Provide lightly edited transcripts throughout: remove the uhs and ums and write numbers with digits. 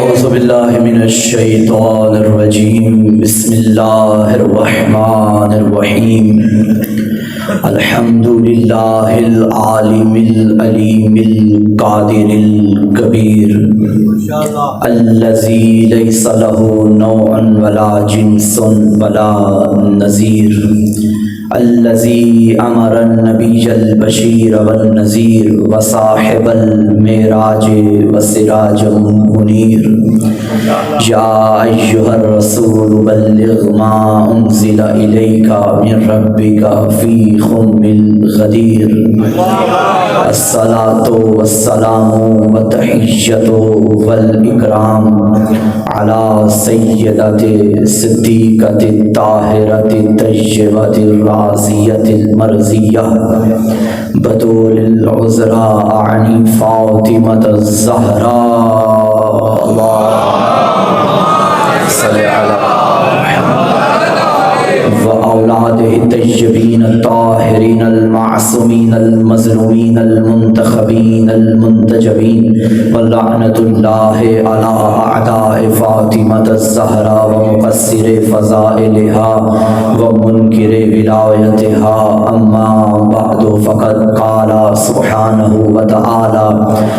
औज़ुबिल्लाहि मिनश्शैतानिर्रजीम बिस्मिल्लाहिर्रहमानिर्रहीम अल्हम्दुलिल्लाहिल आलिमिल अलीमिल कादिरिल कबीर अल्लज़ी लैसा लहू नौअन वला जिन्सुन वला नज़ीर अल्लज़ी अमरन नबिय्यल बशीर वन नज़ीर व साहिबल मेराज व सिराजम मुनीर या अय्युहर रसूल बल्लिग़ मा उन्ज़िला इलैका मिन रब्बिका फ़ी खुम्मिल गदीर अस्सलातु वस्सलामु व तहिय्यतु वल इकराम अला सय्यदति सिद्दीक़ति ताहिरति तय्यबति राज़ियतिल मर्ज़िया बतूलिल उज़रा आनी फ़ातिमतुज़ ज़हरा अल्लाहुम्मा सल्लि अला व औलादिहि तय्यबीन ताहिरीन मासूमीन मज़लूमीन मुंतखबीन मुंतजबीन व लअनतुल्लाहि अला अअदाए फ़ातिमतुज़ ज़हरा व मुक़स्सिरि फ़ज़ाइलिहा व मुनकिरि विलायतिहा अम्मा बअदु फ़क़द क़ाला सुब्हानहु व तआला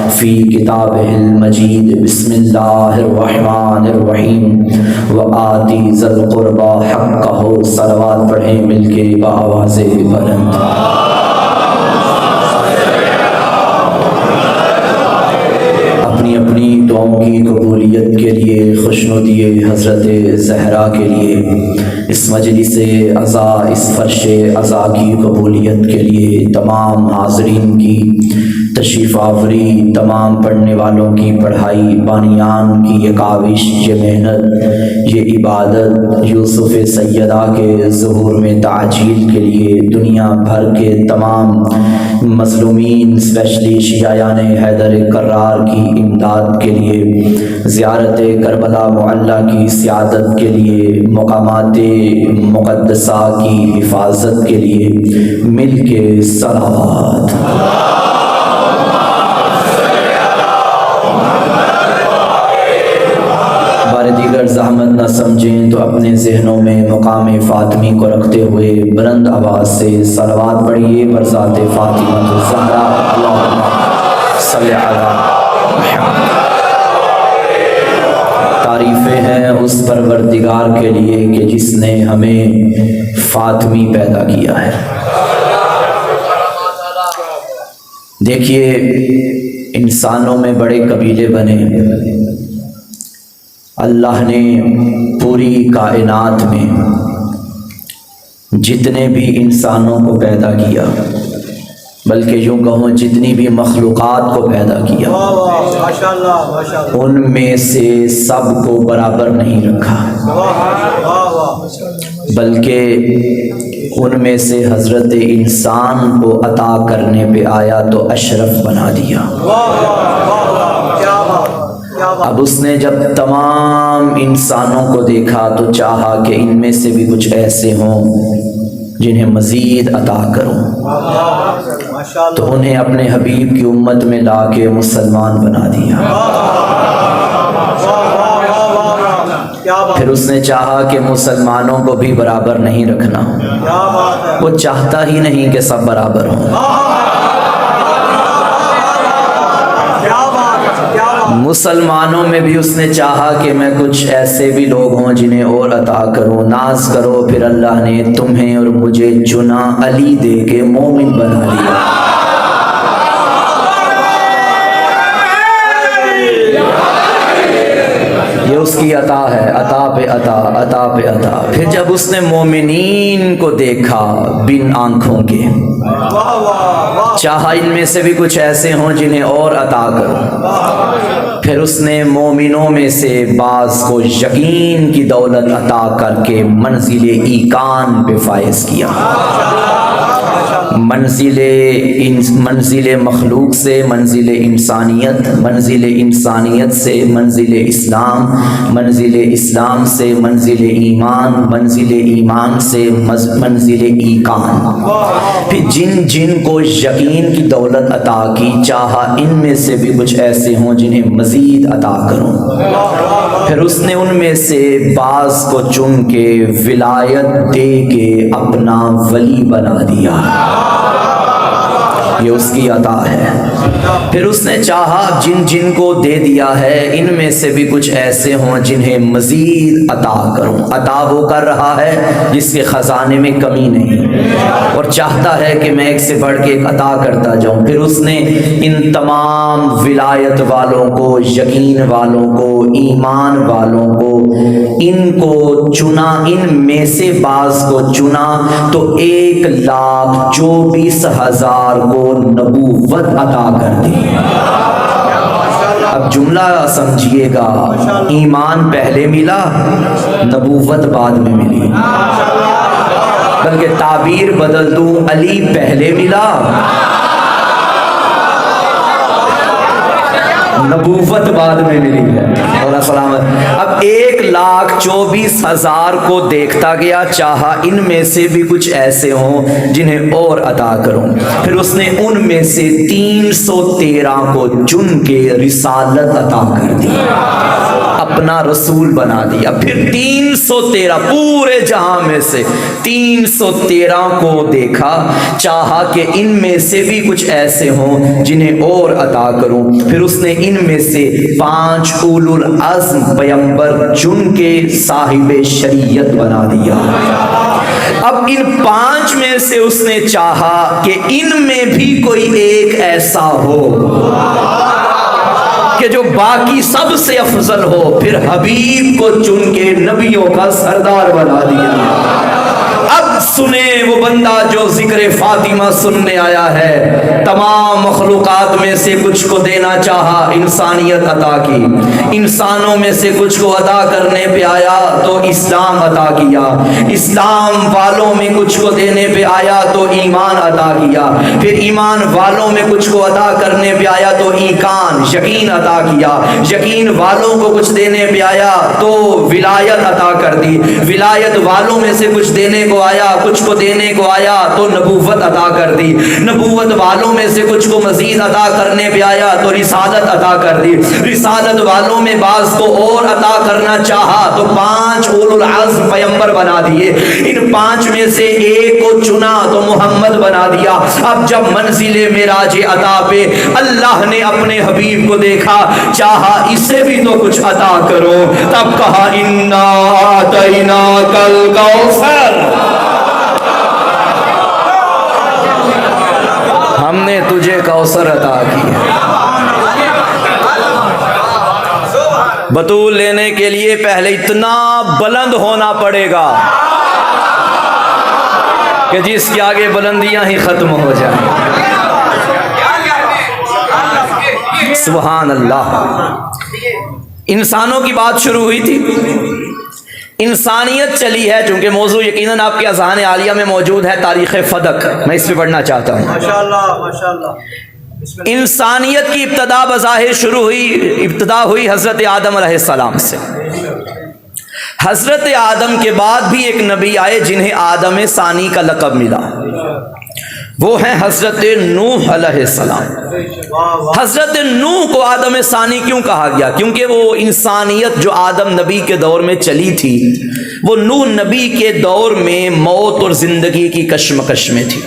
फ़ी किताबिहिल मजीद बिस्मिल्लाहिर्रहमानिर्रहीम व आति ज़ल क़ुरबा हक़्क़हु। सलवात पढ़ें मिलके बावाज़े बुलंद। अपनी अपनी दुआओं की कबूलियत के लिए खुशनुदी हज़रत ज़हरा के लिए, इस मजलिस अज़ा, इस फ़र्श अज़ा की कबूलियत के लिए, तमाम हाज़रीन की तशरीफ़ आवरी, तमाम पढ़ने वालों की पढ़ाई, बानियान की ये काविश, ये मेहनत, ये इबादत यूसुफ़ सैयदा के ज़ुहूर में ताजील के लिए, दुनिया भर के तमाम मज़लूमीन स्पेशली शियायान हैदर कर्रार की इमदाद के लिए, ज़ियारत करबला मुअल्ला की सियादत के लिए, मकामात मुक़द्दसा की हिफाजत के लिए मिल के सलावत। दीगर ज़हमत न समझें तो अपने ज़हनों में मकाम फ़ातिमी को रखते हुए बुलंद आवाज़ से सलवात पढ़िए बरज़ात फ़ातिमतुज़ ज़हरा अल्लाहुम्मा सल्लि अला मुहम्मद। तारीफ़ें हैं उस परवरदिगार के लिए कि जिसने हमें फ़ातिमी पैदा किया है। देखिए, इंसानों में बड़े कबीले बने। अल्लाह ने पूरी कायनात में जितने भी इंसानों को पैदा किया, बल्कि यूँ कहूँ जितनी भी मखलूक़ात को पैदा किया, उनमें से सबको बराबर नहीं रखा, बल्कि उनमें से हज़रत इंसान को अता करने पे आया तो अशरफ बना दिया। अब उसने जब तमाम इंसानों को देखा तो चाहा कि इनमें से भी कुछ ऐसे हों जिन्हें मज़ीद अता करूं, तो उन्हें अपने हबीब की उम्मत में लाके मुसलमान बना दिया। फिर उसने चाहा कि मुसलमानों को भी बराबर नहीं रखना, वो चाहता ही नहीं कि सब बराबर हों। मुसलमानों में भी उसने चाहा कि मैं कुछ ऐसे भी लोग हों जिन्हें और अता करूं, नाज करो। फिर अल्लाह ने तुम्हें और मुझे चुना, अली दे के मोमिन बना दिया। ये उसकी अता है, अता पे अता, अता पे अता। फिर जब उसने मोमिनीन को देखा बिन आंखों के, चाहा इनमें से भी कुछ ऐसे हों जिन्हें और अता करो। फिर उसने मोमिनों में से बाज़ को यकीन की दौलत अता करके मंजिल ईकान पे फायज किया। मंजिल मखलूक से मंजिल इंसानियत, मंजिल इंसानियत से मंजिल इस्लाम, मंजिल इस्लाम से मंजिल ईमान, मंजिल ईमान से मंजिल ईकान। फिर जिन जिन को यकीन की दौलत अता की, चाहा इनमें से भी कुछ ऐसे हों जिन्हें मज़ीद अता करूं। फिर उसने उनमें से बाज़ को चुन के विलायत दे के अपना वली बना दिया। ये उसकी अता है। फिर उसने चाहा जिन जिन को दे दिया है, इनमें से भी कुछ ऐसे हों जिन्हें मज़ीद अता करूं। अता वो कर रहा है जिसके ख़जाने में कमी नहीं, और चाहता है कि मैं एक से बढ़ के एक अता करता जाऊं। फिर उसने इन तमाम विलायत वालों को, यकीन वालों को, ईमान वालों को, इनको चुना, इनमें से बाज़ को चुना तो 1,24,000 को नबूवत अता कर दी। अब जुमला समझिएगा, ईमान पहले मिला, नबूवत बाद में मिली। बल्कि ताबीर बदल दूं, अली पहले मिला, नबूवत बाद में मिली है। और सलामत। अब 1,24,000 को देखता गया, चाहा इनमें से भी कुछ ऐसे हों जिन्हें और अता करूं। फिर उसने उनमें से 313 को चुन के रिसालत अता कर दी, अपना रसूल बना दिया। फिर 313 पूरे जहां में से 313 को देखा, चाहा कि इनमें से भी कुछ ऐसे हों जिन्हें और अता करूं। फिर उसने इनमें से 5 उलुल अज़्म पैगंबर चुन के साहिब शरीयत बना दिया। अब इन 5 में से उसने चाहा कि इनमें भी कोई एक ऐसा हो कि जो बाकी सबसे अफजल हो। फिर हबीब को चुन के नबियों का सरदार बना दिया। अब सुने वो बंदा जो जिक्र फातिमा सुनने आया है। तमाम मखलूकात में से कुछ को देना चाहा, इंसानियत अता की। इंसानों में से कुछ को अता करने पे आया तो इस्लाम अता किया। इस्लाम वालों में कुछ को देने पे आया तो ईमान अता किया। फिर ईमान वालों में कुछ को अता करने पे आया तो ईकान, यकीन अता किया। यकीन वालों को कुछ देने पे आया तो विलायत अता कर दी। विलायत वालों में से कुछ देने को आया, कुछ को देने को आया तो नबूवत अता कर दी। नबूवत वालों में से कुछ को मजीद अता करने पे आया तो रिसालत अता कर दी। रिसालत वालों में बाज़ को और अता करना चाहा तो 5 उलुल अज़्म पैगंबर बना दिए। इन 5 में से एक को चुना तो मोहम्मद बना दिया। अब जब मंजिले मेराज अता पे अल्लाह ने अपने हबीब को देखा, चाहा इसे भी तो कुछ अता करो, तब कहा इन्ना आतैना कल कौसर, हमने तुझे कौसर अता किया। बतूल लेने के लिए पहले इतना बुलंद होना पड़ेगा कि जिसके आगे बुलंदियां ही खत्म हो जाए। सुभान अल्लाह। इंसानों की बात शुरू हुई थी, इंसानियत चली है। चूंकि मौजू यकीनन आपके अज़हान आलिया में मौजूद है, तारीख़ फदक, मैं इस पे पढ़ना चाहता हूँ। माशाअल्लाह, माशाअल्लाह। इंसानियत की इब्तदा बज़ाहिर शुरू हुई, इब्तदा हुई हज़रत आदम अलैहिस्सलाम से। हज़रत आदम के बाद भी एक नबी आए जिन्हें आदम सानी का लक़ब मिला, वो हैं हज़रत नूह अलैहिस्सलाम। हज़रत नूह को आदम सानी क्यों कहा गया? क्योंकि वो इंसानियत जो आदम नबी के दौर में चली थी, वो नूह नबी के दौर में मौत और ज़िंदगी की कश्मकश में थी।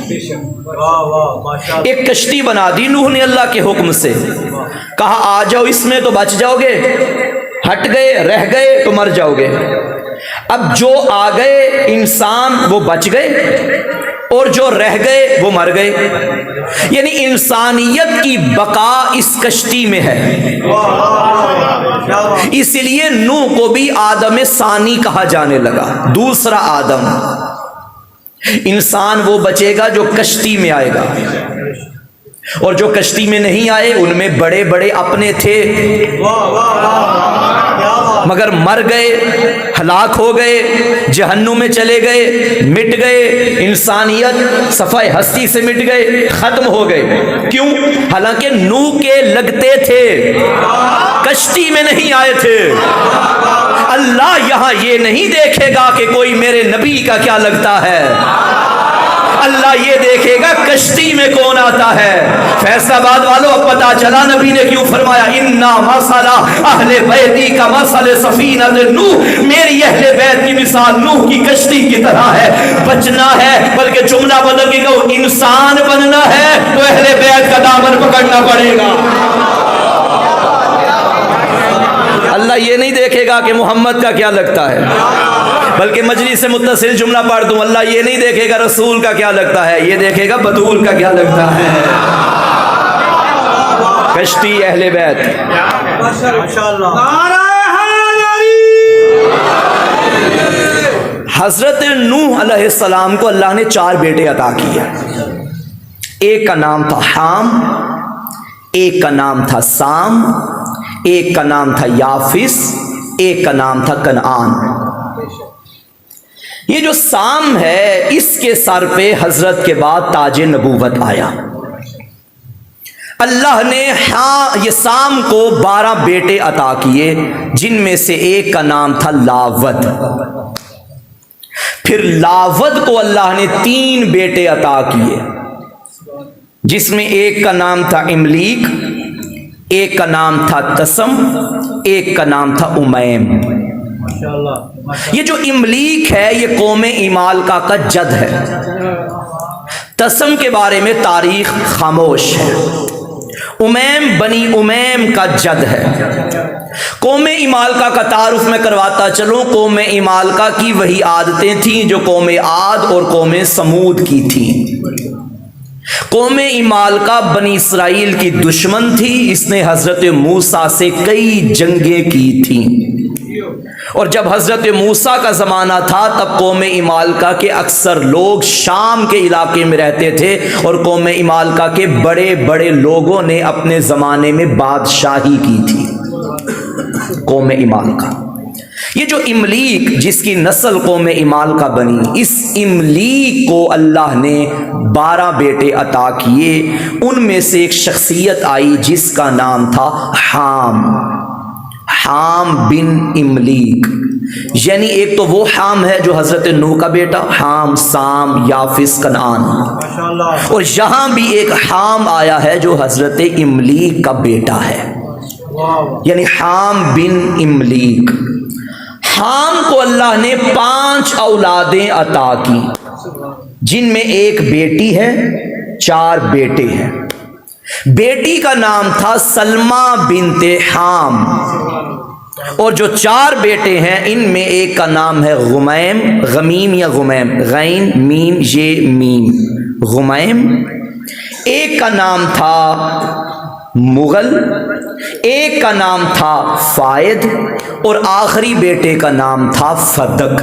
एक कश्ती बना दी नूह ने अल्लाह के हुक्म से, कहा आ जाओ इसमें तो बच जाओगे, हट गए रह गए तो मर जाओगे। अब जो आ गए इंसान वो बच गए और जो रह गए वो मर गए। यानी इंसानियत की बका इस कश्ती में है। इसलिए नूह को भी आदम सानी कहा जाने लगा, दूसरा आदम। इंसान वो बचेगा जो कश्ती में आएगा, और जो कश्ती में नहीं आए उनमें बड़े बड़े अपने थे। मगर मर गए, हलाक हो गए, जहन्नुम में चले गए, मिट गए, इंसानियत सफ़ाए हस्ती से मिट गए, खत्म हो गए। क्यों? हालांकि नूह के लगते थे, कश्ती में नहीं आए थे। अल्लाह यहां ये नहीं देखेगा कि कोई मेरे नबी का क्या लगता है, अल्लाह ये देखेगा कश्ती में कौन आता है। फैसलाबाद वालों, अब पता चला नबी ने क्यों फरमाया इन्ना मसला अहले बैती का मसले सफीनत नूह, मेरी अहले बैत की मिसाल नूह की कश्ती की तरह है। बचना है, बल्कि जुमला बदल के कहो इंसान बनना है तो अहले बैत का दामन पकड़ना पड़ेगा। अल्लाह ये नहीं देखेगा कि मोहम्मद का क्या लगता है, बल्कि मजलिस से मुत्तसिल जुमला पढ़ दूं, अल्लाह ये नहीं देखेगा रसूल का क्या लगता है, ये देखेगा बतूल का क्या लगता है। कश्ती अहले बैत। हजरत नूह अलैहिस्सलाम को अल्लाह ने 4 बेटे अता किए। एक का नाम था हाम, एक का नाम था साम, एक का नाम था याफिस, एक का नाम था कनान। ये जो साम है, इसके सर पे हजरत के बाद ताजे नबूवत आया। अल्लाह ने ये साम को 12 बेटे अता किए, जिनमें से एक का नाम था लावद। फिर लावद को अल्लाह ने 3 बेटे अता किए, जिसमें एक का नाम था इमलीक, एक का नाम था तसम, एक का नाम था उमैम। ये जो इमलीक है ये कौम इमालका का जद है। तसम के बारे में तारीख खामोश है। उमैम बनी उमैम का जद है। कौम इमालका का तारुफ में करवाता चलूं। कौम इमालका की वही आदतें थीं जो कौम आद और कौम समूद की थीं। कौम इमालका बनी इसराइल की दुश्मन थी, इसने हजरत मूसा से कई जंगें की थीं। और जब हजरत मूसा का ज़माना था तब कौम इमालका के अक्सर लोग शाम के इलाके में रहते थे और कौम इमालका के बड़े बड़े लोगों ने अपने ज़माने में बादशाही की थी। कौम इमालका, ये जो इमलीक जिसकी नस्ल कौम इमालका बनी, इस इमलीक को अल्लाह ने 12 बेटे अता किए। उनमें से एक शख्सियत आई जिसका नाम था हाम, हाम बिन इमलीक। यानी एक तो वो हाम है जो हजरत नूह का बेटा, हाम, साम, याफिस, कनान, और यहां भी एक हाम आया है जो हजरत इमलीक का बेटा है, यानी हाम बिन इमलीक। हाम को अल्लाह ने 5 औलादें अता की, जिनमें एक बेटी है, 4 बेटे हैं। बेटी का नाम था सलमा बिनते हाम, और जो 4 बेटे हैं इनमें एक का नाम है गुमैम, गमीम या गुमैम, गैन मीम ये मीम, गुमैम। एक का नाम था मुगल, एक का नाम था फायद, और आखिरी बेटे का नाम था फदक।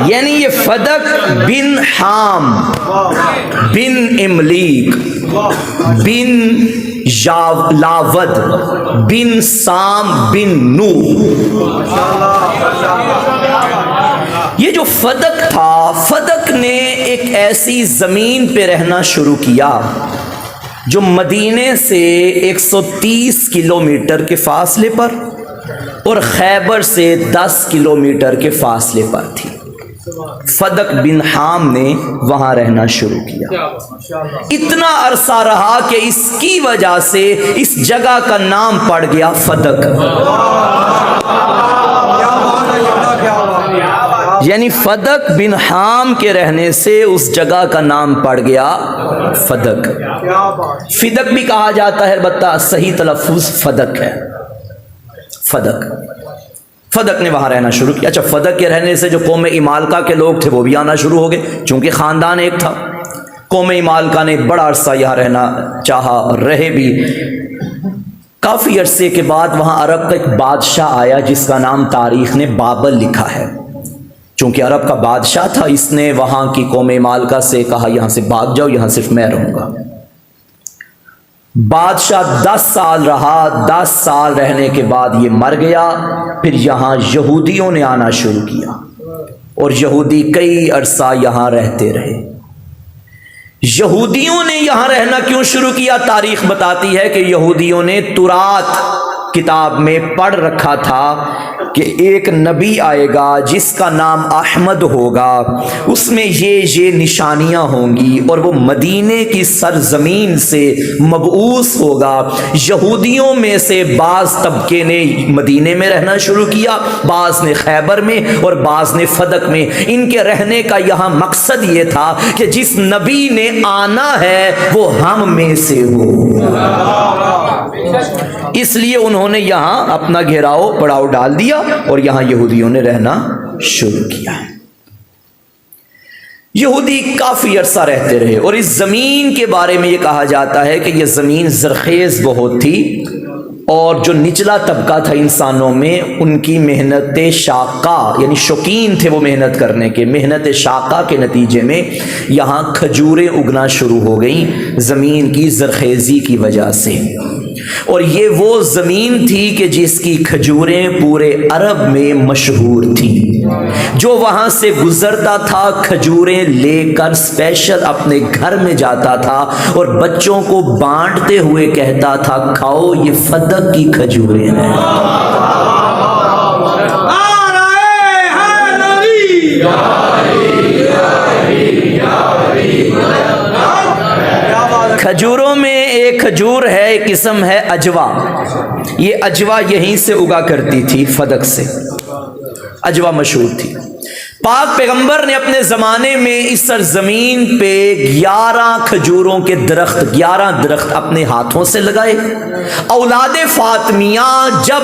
यानी ये फदक बिन हाम बिन इमलीक बिन लावद बिन साम बिन नूह। ये जो फदक था, फदक ने एक ऐसी ज़मीन पे रहना शुरू किया जो मदीने से 130 किलोमीटर के फासले पर और खैबर से 10 किलोमीटर के फासले पर थी। फदक बिन हाम ने वहां रहना शुरू किया। इतना अरसा रहा कि इसकी वजह से इस जगह का नाम पड़ गया फदक। यानी फदक बिन हाम के रहने से उस जगह का नाम पड़ गया फदक। फिदक भी कहा जाता है, बता सही तलफ्फुज़ फदक है, फदक। फदक ने वहाँ रहना शुरू किया। अच्छा, फदक के रहने से जो कौम इमालका के लोग थे वो भी आना शुरू हो गए, चूँकि ख़ानदान एक था। कौम इमालका ने बड़ा अरसा यहाँ रहना चाहा, रहे भी। काफ़ी अरसे के बाद वहाँ अरब का एक बादशाह आया जिसका नाम तारीख़ ने बाबल लिखा है। चूंकि अरब का बादशाह था, इसने वहां की कौम मालका से कहा यहां से भाग जाओ, यहां सिर्फ मैं रहूंगा। बादशाह 10 साल रहा, 10 साल रहने के बाद ये मर गया। फिर यहां यहूदियों ने आना शुरू किया और यहूदी कई अरसा यहां रहते रहे। यहूदियों ने यहां रहना क्यों शुरू किया? तारीख बताती है कि यहूदियों ने तुरात किताब में पढ़ रखा था कि एक नबी आएगा जिसका नाम अहमद होगा, उसमें ये निशानियां होंगी और वो मदीने की सरजमीन से मबऊस होगा। यहूदियों में से बाज तबके ने मदीने में रहना शुरू किया, बाज ने खैबर में और बाज ने फदक में। इनके रहने का यहाँ मकसद ये था कि जिस नबी ने आना है वो हम में से हो, इसलिए उन्होंने यहां अपना घेराव पड़ाव डाल दिया और यहां यहूदियों ने रहना शुरू किया। यहूदी काफी अरसा रहते रहे और इस जमीन के बारे में यह कहा जाता है कि यह जमीन जरखेज बहुत थी और जो निचला तबका था इंसानों में, उनकी मेहनत शाका यानी शौकीन थे वो मेहनत करने के, मेहनत शाका के नतीजे में यहाँ खजूरें उगना शुरू हो गई ज़मीन की जरखेज़ी की वजह से। और ये वो ज़मीन थी कि जिसकी खजूरें पूरे अरब में मशहूर थी। जो वहाँ से गुज़रता था खजूरें लेकर स्पेशल अपने घर में जाता था और बच्चों को बांटते हुए कहता था खाओ ये फदक की खजूरें हैं। खजूरों में एक खजूर है, एक किस्म है अजवा। ये अजवा यहीं से उगा करती थी, फदक से अजवा मशहूर थी। पाक पैगंबर ने अपने ज़माने में इस सरजमीन पे 11 खजूरों के दरख्त, 11 दरख्त अपने हाथों से लगाए। औलाद फातिमिया जब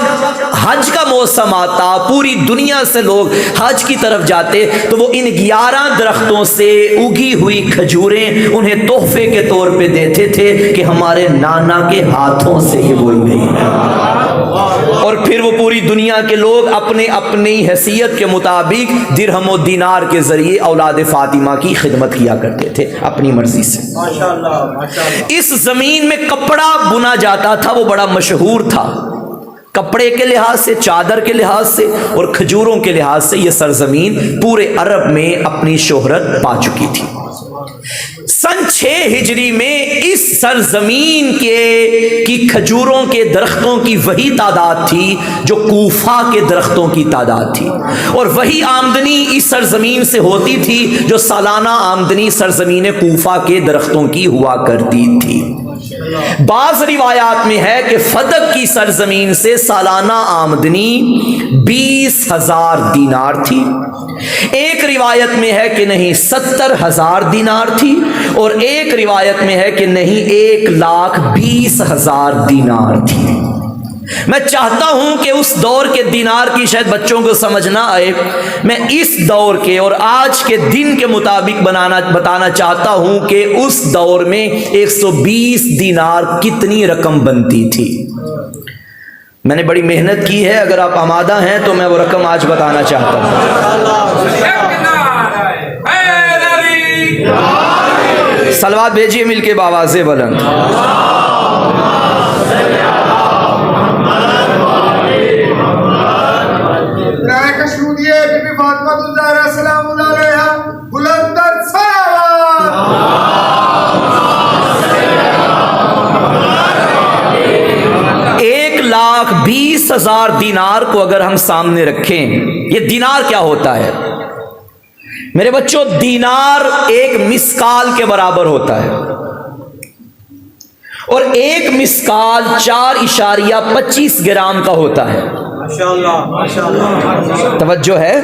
हज का मौसम आता, पूरी दुनिया से लोग हज की तरफ जाते, तो वो इन 11 दरख्तों से उगी हुई खजूरें उन्हें तोहफे के तौर पे देते थे कि हमारे नाना के हाथों से ये बोई गई है। और फिर वो पूरी दुनिया के लोग अपने अपनी हैसियत के मुताबिक दिरहम और दीनार के जरिए औलाद फातिमा की खिदमत किया करते थे अपनी मर्जी से। माशाअल्लाह। इस जमीन में कपड़ा बुना जाता था, वो बड़ा मशहूर था कपड़े के लिहाज से, चादर के लिहाज से और खजूरों के लिहाज से। यह सरजमीन पूरे अरब में अपनी शोहरत पा चुकी थी। सन 6 हिजरी में इस सरजमीन की खजूरों के दरख्तों की वही तादाद थी जो कूफा के दरख्तों की तादाद थी, और वही आमदनी इस सरजमीन से होती थी जो सालाना आमदनी सरजमीन कूफा के दरख्तों की हुआ करती थी। बाज़ रिवायात में है कि फदक की सरजमीन से सालाना आमदनी 20,000 दीनार थी। एक रिवायत में है कि नहीं 70,000 दीनार थी, और एक रिवायत में है कि नहीं 1,20,000 दीनार थी। मैं चाहता हूं कि उस दौर के दीनार की शायद बच्चों को समझ ना आए, मैं इस दौर के और आज के दिन के मुताबिक बताना चाहता हूं कि उस दौर में 120 दीनार कितनी रकम बनती थी। मैंने बड़ी मेहनत की है, अगर आप आमादा हैं तो मैं वो रकम आज बताना चाहता हूं। सलवात भेजिए मिलके बावाज़े बुलंद। लाख 20,000 दीनार को अगर हम सामने रखें, ये दीनार क्या होता है मेरे बच्चों? दीनार एक मिस्काल के बराबर होता है, और एक मिस्काल 4.25 ग्राम का होता है। माशाअल्लाह, माशाअल्लाह, तवज्जो है।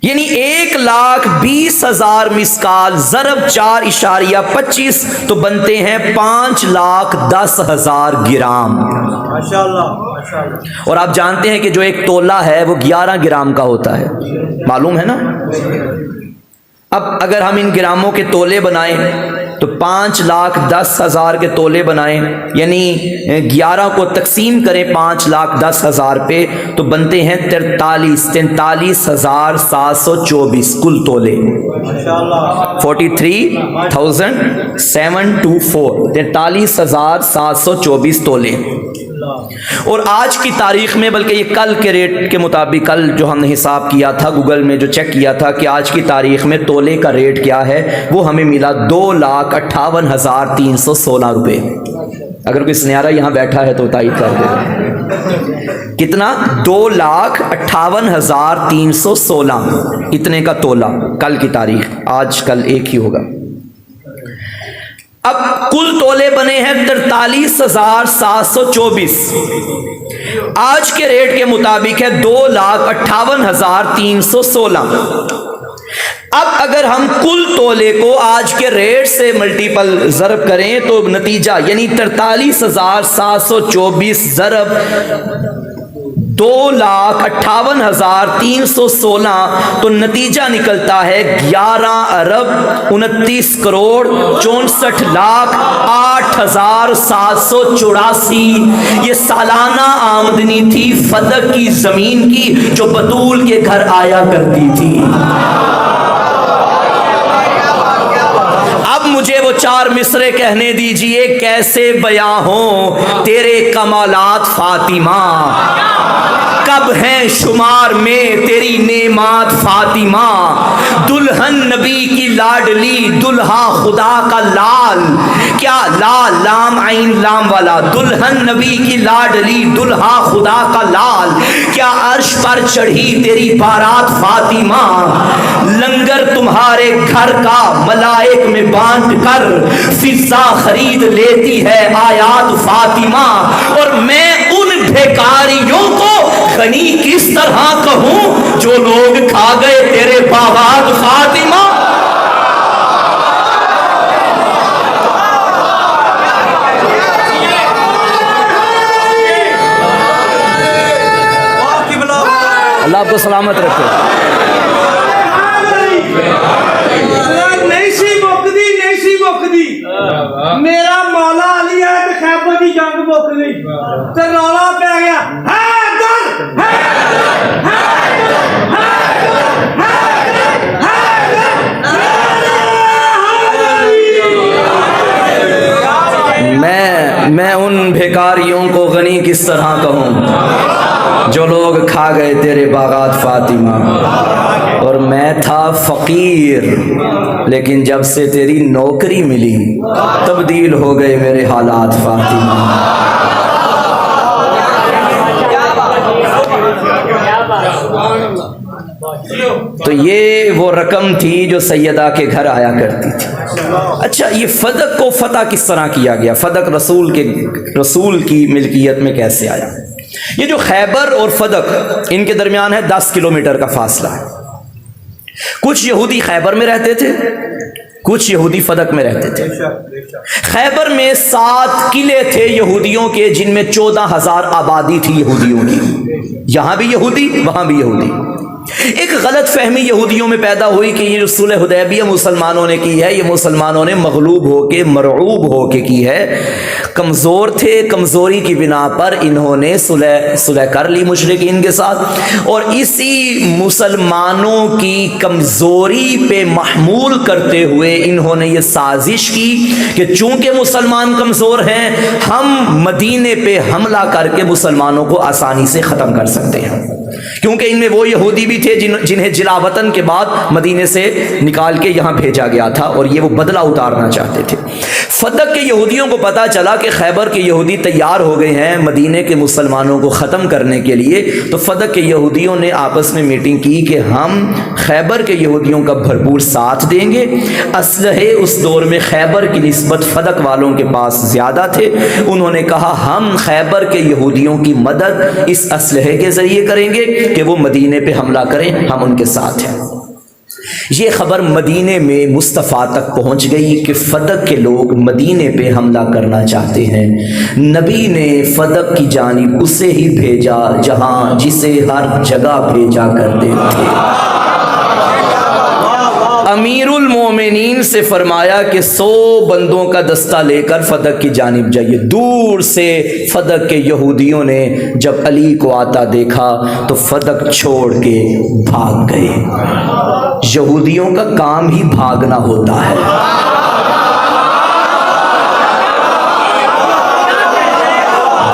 यानी 1,20,000 मिस्काल ज़रब 4.25 तो बनते हैं 5,10,000 ग्राम। माशाअल्लाह। और आप जानते हैं कि जो एक तोला है वो 11 ग्राम का होता है, मालूम है ना? अब अगर हम इन ग्रामों के तोले बनाएं तो 5,10,000 के तोले बनाएं, यानी 11 को तकसीम करें 5,10,000 पे, तो बनते हैं 43,724 कुल तोले। 43,724 43,724 तोले। और आज की तारीख में, बल्कि ये कल के रेट के मुताबिक, कल जो हमने हिसाब किया था गूगल में जो चेक किया था कि आज की तारीख में तोले का रेट क्या है, वो हमें मिला 2,58,316 रुपये। अगर कोई सुनहरा यहाँ बैठा है तो तायद कर दे। कितना? 2,58,316 इतने का तोला कल की तारीख। आज कल एक ही होगा। अब कुल तोले बने हैं 43,724। आज के रेट के मुताबिक है 2,58,316। अब अगर हम कुल तोले को आज के रेट से मल्टीपल ज़रब करें तो नतीजा, यानी 43,724 ज़रब 2,58,316, तो नतीजा निकलता है 11,64,64,08,784। ये सालाना आमदनी थी फदक की जमीन की, जो बतूल के घर आया करती थी। अब मुझे वो 4 मिसरे कहने दीजिए, कैसे बयां हो तेरे कमालात फातिमा, कब हैं शुमार में तेरी नेमात फातिमा। दुल्हन नबी की लाडली, दुल्हा खुदा का लाल, क्या लाल लाम आइन लाम वाला, दुल्हन नबी की लाडली, दुल्हा खुदा का लाल, क्या अर्श पर चढ़ी तेरी बारात फातिमा। लंगर तुम्हारे घर का मलाइक में बांट कर फिजा खरीद लेती है आयात फातिमा। और मैं उन भिखारियों को गनी किस तरह कहूं जो लोग खा गए तेरे बागात फातिमा। अल्लाह आपको सलामत रखे। मेरा मौला अली है तो खैबर की जंग मुक गई तो रौला पै गया मैं उन भिखारियों को गनी किस तरह कहूं जो लोग खा गए तेरे बागात फातिमा। और मैं था फकीर, लेकिन जब से तेरी नौकरी मिली तब्दील हो गए मेरे हालात फातिमा। तो ये वो रकम थी जो सैयदा के घर आया करती थी। अच्छा, ये फदक को फतह किस तरह किया गया? फदक रसूल की मिल्कियत में कैसे आया? ये जो खैबर और फदक, इनके दरमियान है 10 किलोमीटर का फासला है। कुछ यहूदी खैबर में रहते थे, कुछ यहूदी फदक में रहते थे। खैबर में 7 किले थे यहूदियों के, जिनमें 14,000 आबादी थी यहूदियों की। यहां भी यहूदी, वहां भी यहूदी। एक गलत फहमी यहूदियों में पैदा हुई कि ये जो सुलह हुदैबिया मुसलमानों ने की है, ये मुसलमानों ने मगलूब होके, मरऊब होके की है। कमज़ोर थे, कमज़ोरी की बिना पर इन्होंने सुलह कर ली मुशरिकीन के साथ। और इसी मुसलमानों की कमज़ोरी पे महमूल करते हुए इन्होंने ये साजिश की कि चूंकि मुसलमान कमज़ोर हैं, हम मदीने पे हमला करके मुसलमानों को आसानी से ख़त्म कर सकते हैं। क्योंकि इनमें वो यहूदी भी थे जिन्हें जिलावतन के बाद मदीने से निकाल के यहाँ भेजा गया था, और ये वो बदला उतारना चाहते थे। फदक के यहूदियों को पता चला कि खैबर के यहूदी तैयार हो गए हैं मदीने के मुसलमानों को ख़त्म करने के लिए। तो फदक के यहूदियों ने आपस में मीटिंग की कि हम खैबर के यहूदियों का भरपूर साथ देंगे। असलहे उस दौर में खैबर की निस्बत फदक वालों के पास ज़्यादा थे। उन्होंने कहा, हम खैबर के यहूदियों की मदद इस असलहे के ज़रिए करेंगे कि वो मदीने पे हमला करें, हम उनके साथ हैं। ये खबर मदीने में मुस्तफ़ा तक पहुंच गई कि फदक के लोग मदीने पे हमला करना चाहते हैं। नबी ने फदक की जानिब उसे ही भेजा जिसे हर जगह भेजा करते थे। अमीरुल मोमिनीन से फरमाया कि 100 बंदों का दस्ता लेकर फदक की जानिब जाइए। दूर से फदक के यहूदियों ने जब अली को आता देखा तो फदक छोड़ के भाग गए। यहूदियों का काम ही भागना होता है।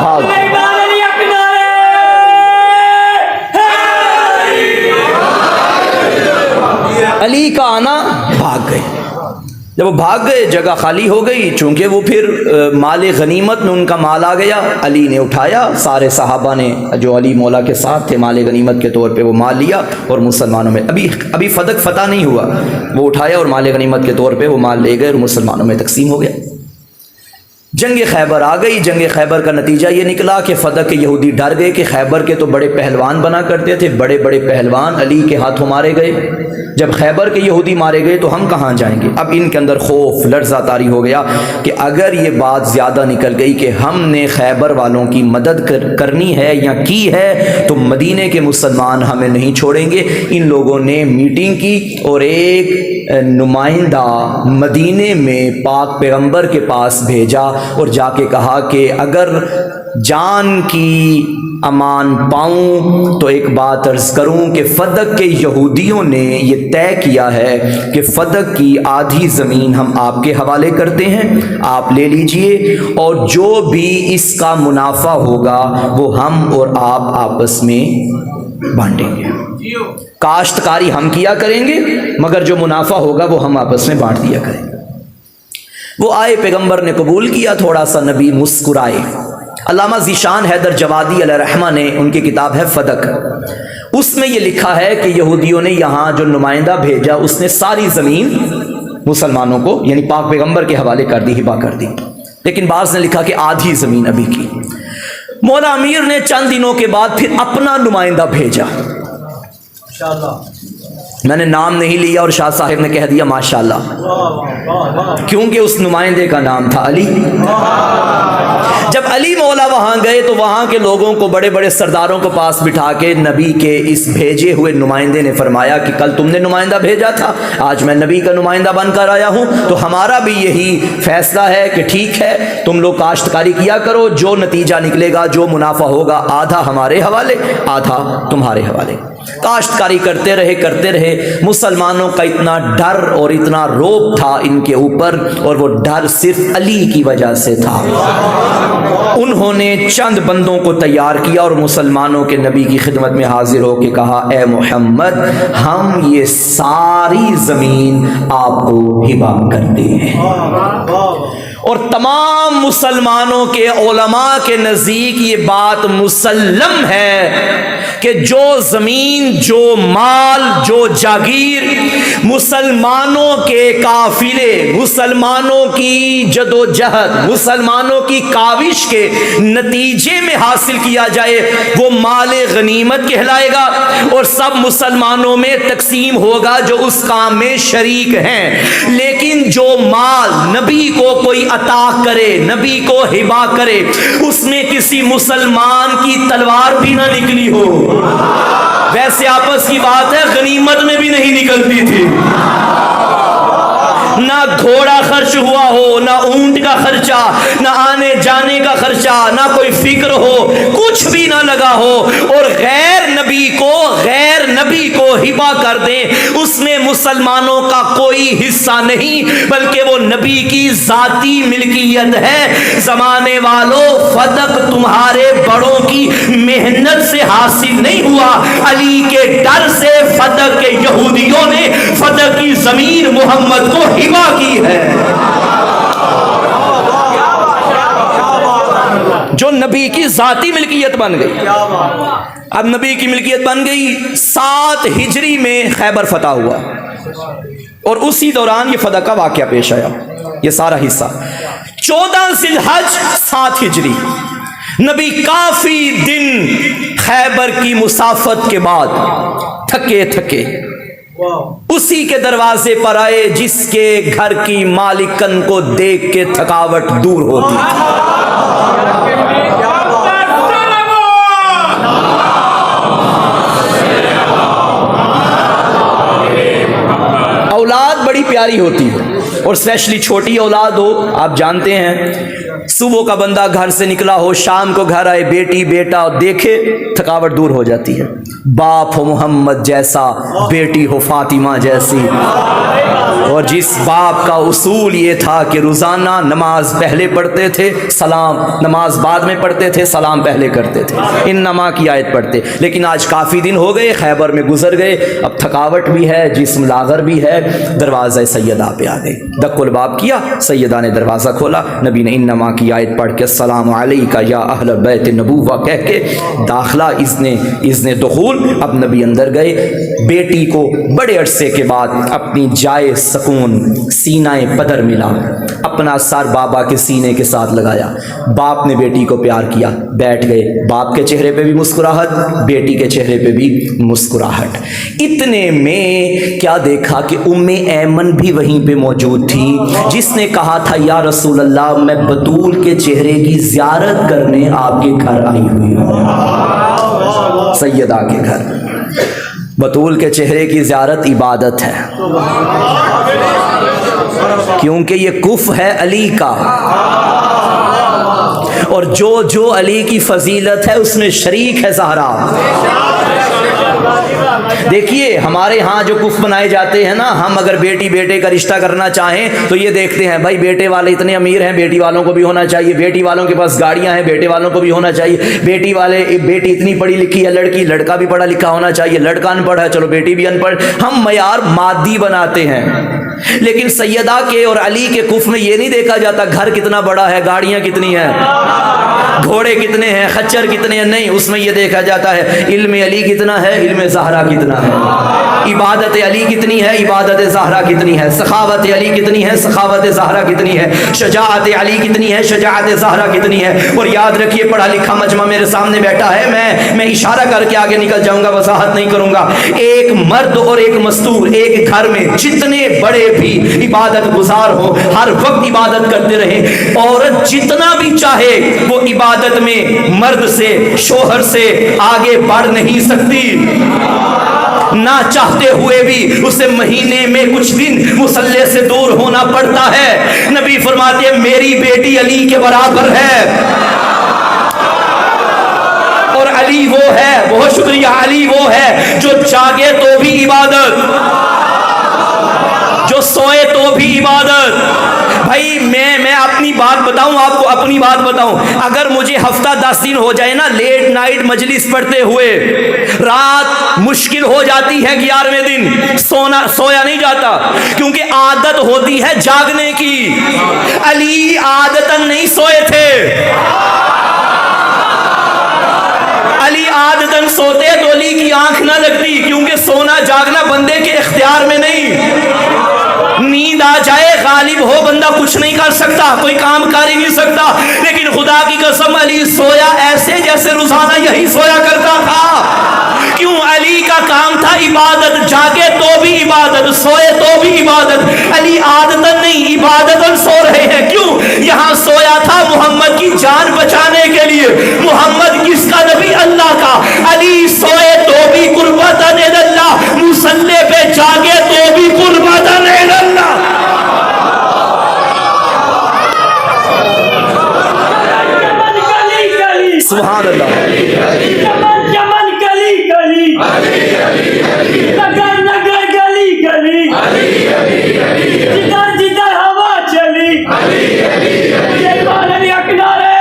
भाग अली का आना, भाग गए। जब वो भाग गए जगह खाली हो गई, चूंकि वो फिर माल गनीमत में उनका माल आ गया, अली ने उठाया, सारे सहाबा ने जो अली मौला के साथ थे माल गनीमत के तौर पे वो माल लिया और मुसलमानों में अभी फदक फतह नहीं हुआ, वो उठाया और माल गनीमत के तौर पे वो माल ले गए और मुसलमानों में तकसीम हो गया। जंग खैबर आ गई। जंग खैबर का नतीजा ये निकला कि फदक के यहूदी डर गए कि खैबर के तो बड़े पहलवान बना करते थे, बड़े बड़े पहलवान अली के हाथों मारे गए। जब खैबर के यहूदी मारे गए तो हम कहाँ जाएंगे। अब इनके अंदर खौफ लर्जा तारी हो गया कि अगर ये बात ज़्यादा निकल गई कि हमने खैबर वालों की मदद करनी है या की है तो मदीने के मुसलमान हमें नहीं छोड़ेंगे। इन लोगों ने मीटिंग की और एक नुमाइंदा मदीने में पाक पैगंबर के पास भेजा और जाके कहा कि अगर जान की अमान पाऊं तो एक बात अर्ज करूं कि फदक के यहूदियों ने ये तय किया है कि फदक की आधी ज़मीन हम आपके हवाले करते हैं, आप ले लीजिए और जो भी इसका मुनाफा होगा वो हम और आप आपस में बांटेंगे। काश्तकारी हम किया करेंगे मगर जो मुनाफा होगा वो हम आपस में बांट दिया करेंगे। वो आए, पैगंबर ने कबूल किया। थोड़ा सा नबी मुस्कुराए। अल्लामा ज़ीशान हैदर जवादी अलैहिर्रहमा ने, उनकी किताब है फदक, उसमें यह लिखा है कि यहूदियों ने यहाँ जो नुमाइंदा भेजा उसने सारी ज़मीन मुसलमानों को यानी पाक पैगंबर के हवाले कर दी, हिबा कर दी। लेकिन बाज़ ने लिखा कि आधी ज़मीन अभी की। मौला अमीर ने चंद दिनों के बाद फिर अपना नुमाइंदा भेजा। मैंने नाम नहीं लिया और शाह साहिब ने कह दिया माशाल्लाह, क्योंकि उस नुमाइंदे का नाम था अली। जब अली मौला वहां गए तो वहां के लोगों को, बड़े बड़े सरदारों को पास बिठा के नबी के इस भेजे हुए नुमाइंदे ने फरमाया कि कल तुमने नुमाइंदा भेजा था, आज मैं नबी का नुमाइंदा बनकर आया हूं, तो हमारा भी यही फैसला है कि ठीक है तुम लोग काश्तकारी किया करो, जो नतीजा निकलेगा, जो मुनाफा होगा, आधा हमारे हवाले आधा तुम्हारे हवाले। काश्तकारी करते रहे। मुसलमानों का इतना डर और इतना रौब था इनके ऊपर, और वो डर सिर्फ अली की वजह से था। उन्होंने चंद बंदों को तैयार किया और मुसलमानों के नबी की खिदमत में हाजिर होकर कहा, ए मोहम्मद, हम ये सारी जमीन आपको हिबा करते हैं। और तमाम मुसलमानों के उलमा के नज़दीक ये बात मुसल्लम है कि जो ज़मीन, जो माल, जो जागीर मुसलमानों के काफिले, मुसलमानों की जदोजहद, मुसलमानों की काविश के नतीजे में हासिल किया जाए वो माल गनीमत कहलाएगा और सब मुसलमानों में तकसीम होगा जो उस काम में शरीक हैं। लेकिन जो माल नबी को कोई अता करे, नबी को हिबा करे, उसमें किसी मुसलमान की तलवार भी ना निकली हो। वैसे आपस की बात है, गनीमत में भी नहीं निकलती थी। ना घोड़ा खर्च हुआ हो, ना ऊंट का खर्चा, ना आने जाने का खर्चा, ना कोई फिक्र हो, कुछ भी ना लगा हो, और गैर नबी को हिबा कर दे, उसमें मुसलमानों का कोई हिस्सा नहीं, बल्कि वो नबी की जाती मिल्कियत है। जमाने वालों, फदक तुम्हारे बड़ों की मेहनत से हासिल नहीं हुआ, अली के डर से फदक के यहूदियों ने फदक की जमीन मोहम्मद को हिबा की है, जो नबी की जाती मिल्कियत बन गई। अब नबी की मिल्कियत बन गई। 7 हिजरी में खैबर फतह हुआ और उसी दौरान ये फतह का वाकया पेश आया। ये सारा हिस्सा 14 जिलहज 7 हिजरी, नबी काफी दिन खैबर की मुसाफत के बाद थके उसी के दरवाजे पर आए जिसके घर की मालिकन को देख के थकावट दूर होती थी। औलाद प्यारी होती है, और स्पेशली छोटी औलाद हो। आप जानते हैं, सुबह का बंदा घर से निकला हो, शाम को घर आए बेटी बेटा देखे, थकावट दूर हो जाती है। बाप हो मोहम्मद जैसा, बेटी हो फातिमा जैसी। और जिस बाप का उसूल ये था कि रोज़ाना नमाज पहले पढ़ते थे, सलाम, नमाज बाद में पढ़ते थे, सलाम पहले करते थे, इन नमा की आयत पढ़ते। लेकिन आज काफ़ी दिन हो गए, खैबर में गुजर गए, अब थकावट भी है, जिस्म लागर भी है, दरवाज़ा सैयदा पे आ गए। दक्कुल बाब किया, सैयदा ने दरवाज़ा खोला, नबी ने इन नमा की आयत पढ़ के अस्सलामु अलैका या अहल बैत नबूवा कह के दाखिला, इज़्ने दुखूल। अब नबी अंदर गए, बेटी को बड़े अरसे के बाद अपनी जाए सुकून सीनाए पदर मिला, अपना सर बाबा के सीने के साथ लगाया, बाप ने बेटी को प्यार किया, बैठ गए, बाप के चेहरे पे भी मुस्कुराहट, बेटी के चेहरे पे भी मुस्कुराहट। इतने में क्या देखा कि उम्मे ऐमन भी वहीं पे मौजूद थी, जिसने कहा था या रसूल अल्लाह, मैं बतूल के चेहरे की ज़ियारत करने आपके घर आई हुई हूँ। सैयदा के घर बतूल के चेहरे की ज़ियारत इबादत है, क्योंकि ये कुफ है अली का, और जो जो अली की फजीलत है उसमें शरीक है ज़हरा। देखिए हमारे यहाँ जो कुफ बनाए जाते हैं ना, हम अगर बेटी बेटे का रिश्ता करना चाहें तो ये देखते हैं भाई बेटे वाले इतने अमीर हैं, बेटी वालों को भी होना चाहिए, बेटी वालों के पास गाड़ियां हैं, बेटे वालों को भी होना चाहिए, बेटी इतनी पढ़ी लिखी है, लड़का भी पढ़ा लिखा होना चाहिए, लड़का अनपढ़ है चलो बेटी भी अनपढ़। हम मयार मादी बनाते हैं। लेकिन सैयदा के और अली के कुफ में ये नहीं देखा जाता घर कितना बड़ा है, गाड़ियां कितनी हैं, घोड़े कितने हैं, खच्चर कितने हैं, नहीं, उसमें यह देखा जाता है इल्म अली कितना है, इल्म ज़हरा कितना है, इबादत अली कितनी है, इबादत ज़हरा कितनी है, सखावत अली कितनी है, सखावत ज़हरा कितनी है, शजाअत अली कितनी है, शजाअत ज़हरा कितनी है। और याद रखिए पढ़ा लिखा मजमा मेरे सामने बैठा है, मैं इशारा करके आगे निकल जाऊंगा, वजाहत नहीं करूंगा। एक मर्द और एक मस्तूर एक घर में जितने बड़े भी इबादत गुजार हो, हर वक्त इबादत करते रहे, औरत जितना भी चाहे वो इबादत में मर्द से, शोहर से आगे बढ़ नहीं सकती, ना चाहते हुए भी उसे महीने में कुछ दिन मुसल्ले से दूर होना पड़ता है। नबी फरमाते हैं मेरी बेटी अली के बराबर है, और अली वो है, बहुत शुक्रिया, अली वो है जो जागे तो भी इबादत, जो सोए तो भी इबादत। भाई मैं अपनी बात बताऊं, आपको अपनी बात बताऊं, अगर मुझे हफ्ता 10 दिन हो जाए ना लेट नाइट मजलिस पढ़ते हुए, रात मुश्किल हो जाती है, 11वें दिन सोया नहीं जाता, क्योंकि आदत होती है जागने की। अली आदतन नहीं सोए थे, अली आदतन सोते तो अली की आंख ना लगती, क्योंकि सोना जागना बंदे के इख्तियार में नहीं। नींद आ जाए, गालिब हो, बंदा कुछ नहीं कर सकता, कोई काम कर ही नहीं सकता, लेकिन खुदा की कसम अली सोया ऐसे जैसे रोजाना यही सोया करता था। क्यों? अली का काम था इबादत, जागे तो भी इबादत, सोए तो भी इबादत। अली आदतन नहीं इबादतन सो रहे हैं। क्यों? यहां सोया था मोहम्मद की जान बचाने के लिए। मोहम्मद किसका नबी? अल्लाह का। अली सोए तो भी कुर्बतन इल्लल्लाह, मुसल्ले पे जागे तो भी कुर्बतन इल्लल्लाह। सुभान अल्लाह। नगर नगर गली गली जिधर जिधर हवा चली किनारे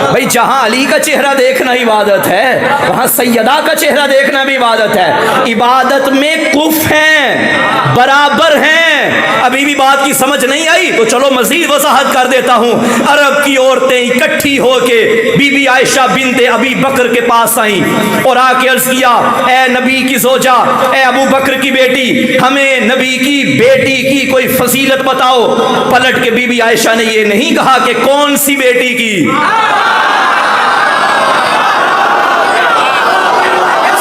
भाई जहां अली का चेहरा देखना इबादत है, वहां सैयदा का चेहरा देखना भी इबादत है। इबादत में कुफ हैं, बराबर हैं। अभी भी बात की समझ नहीं आई तो चलो मजीद वजाहत कर देता हूं। अरब की औरतें इकट्ठी होके बीबी आयशा बिनते अबी बकर के पास आई और आके अर्ज किया, ए नबी की जोजा, ए अबू बकर की बेटी, हमें नबी की बेटी की कोई फजीलत बताओ। पलट के बीबी आयशा ने ये नहीं कहा कि कौन सी बेटी की,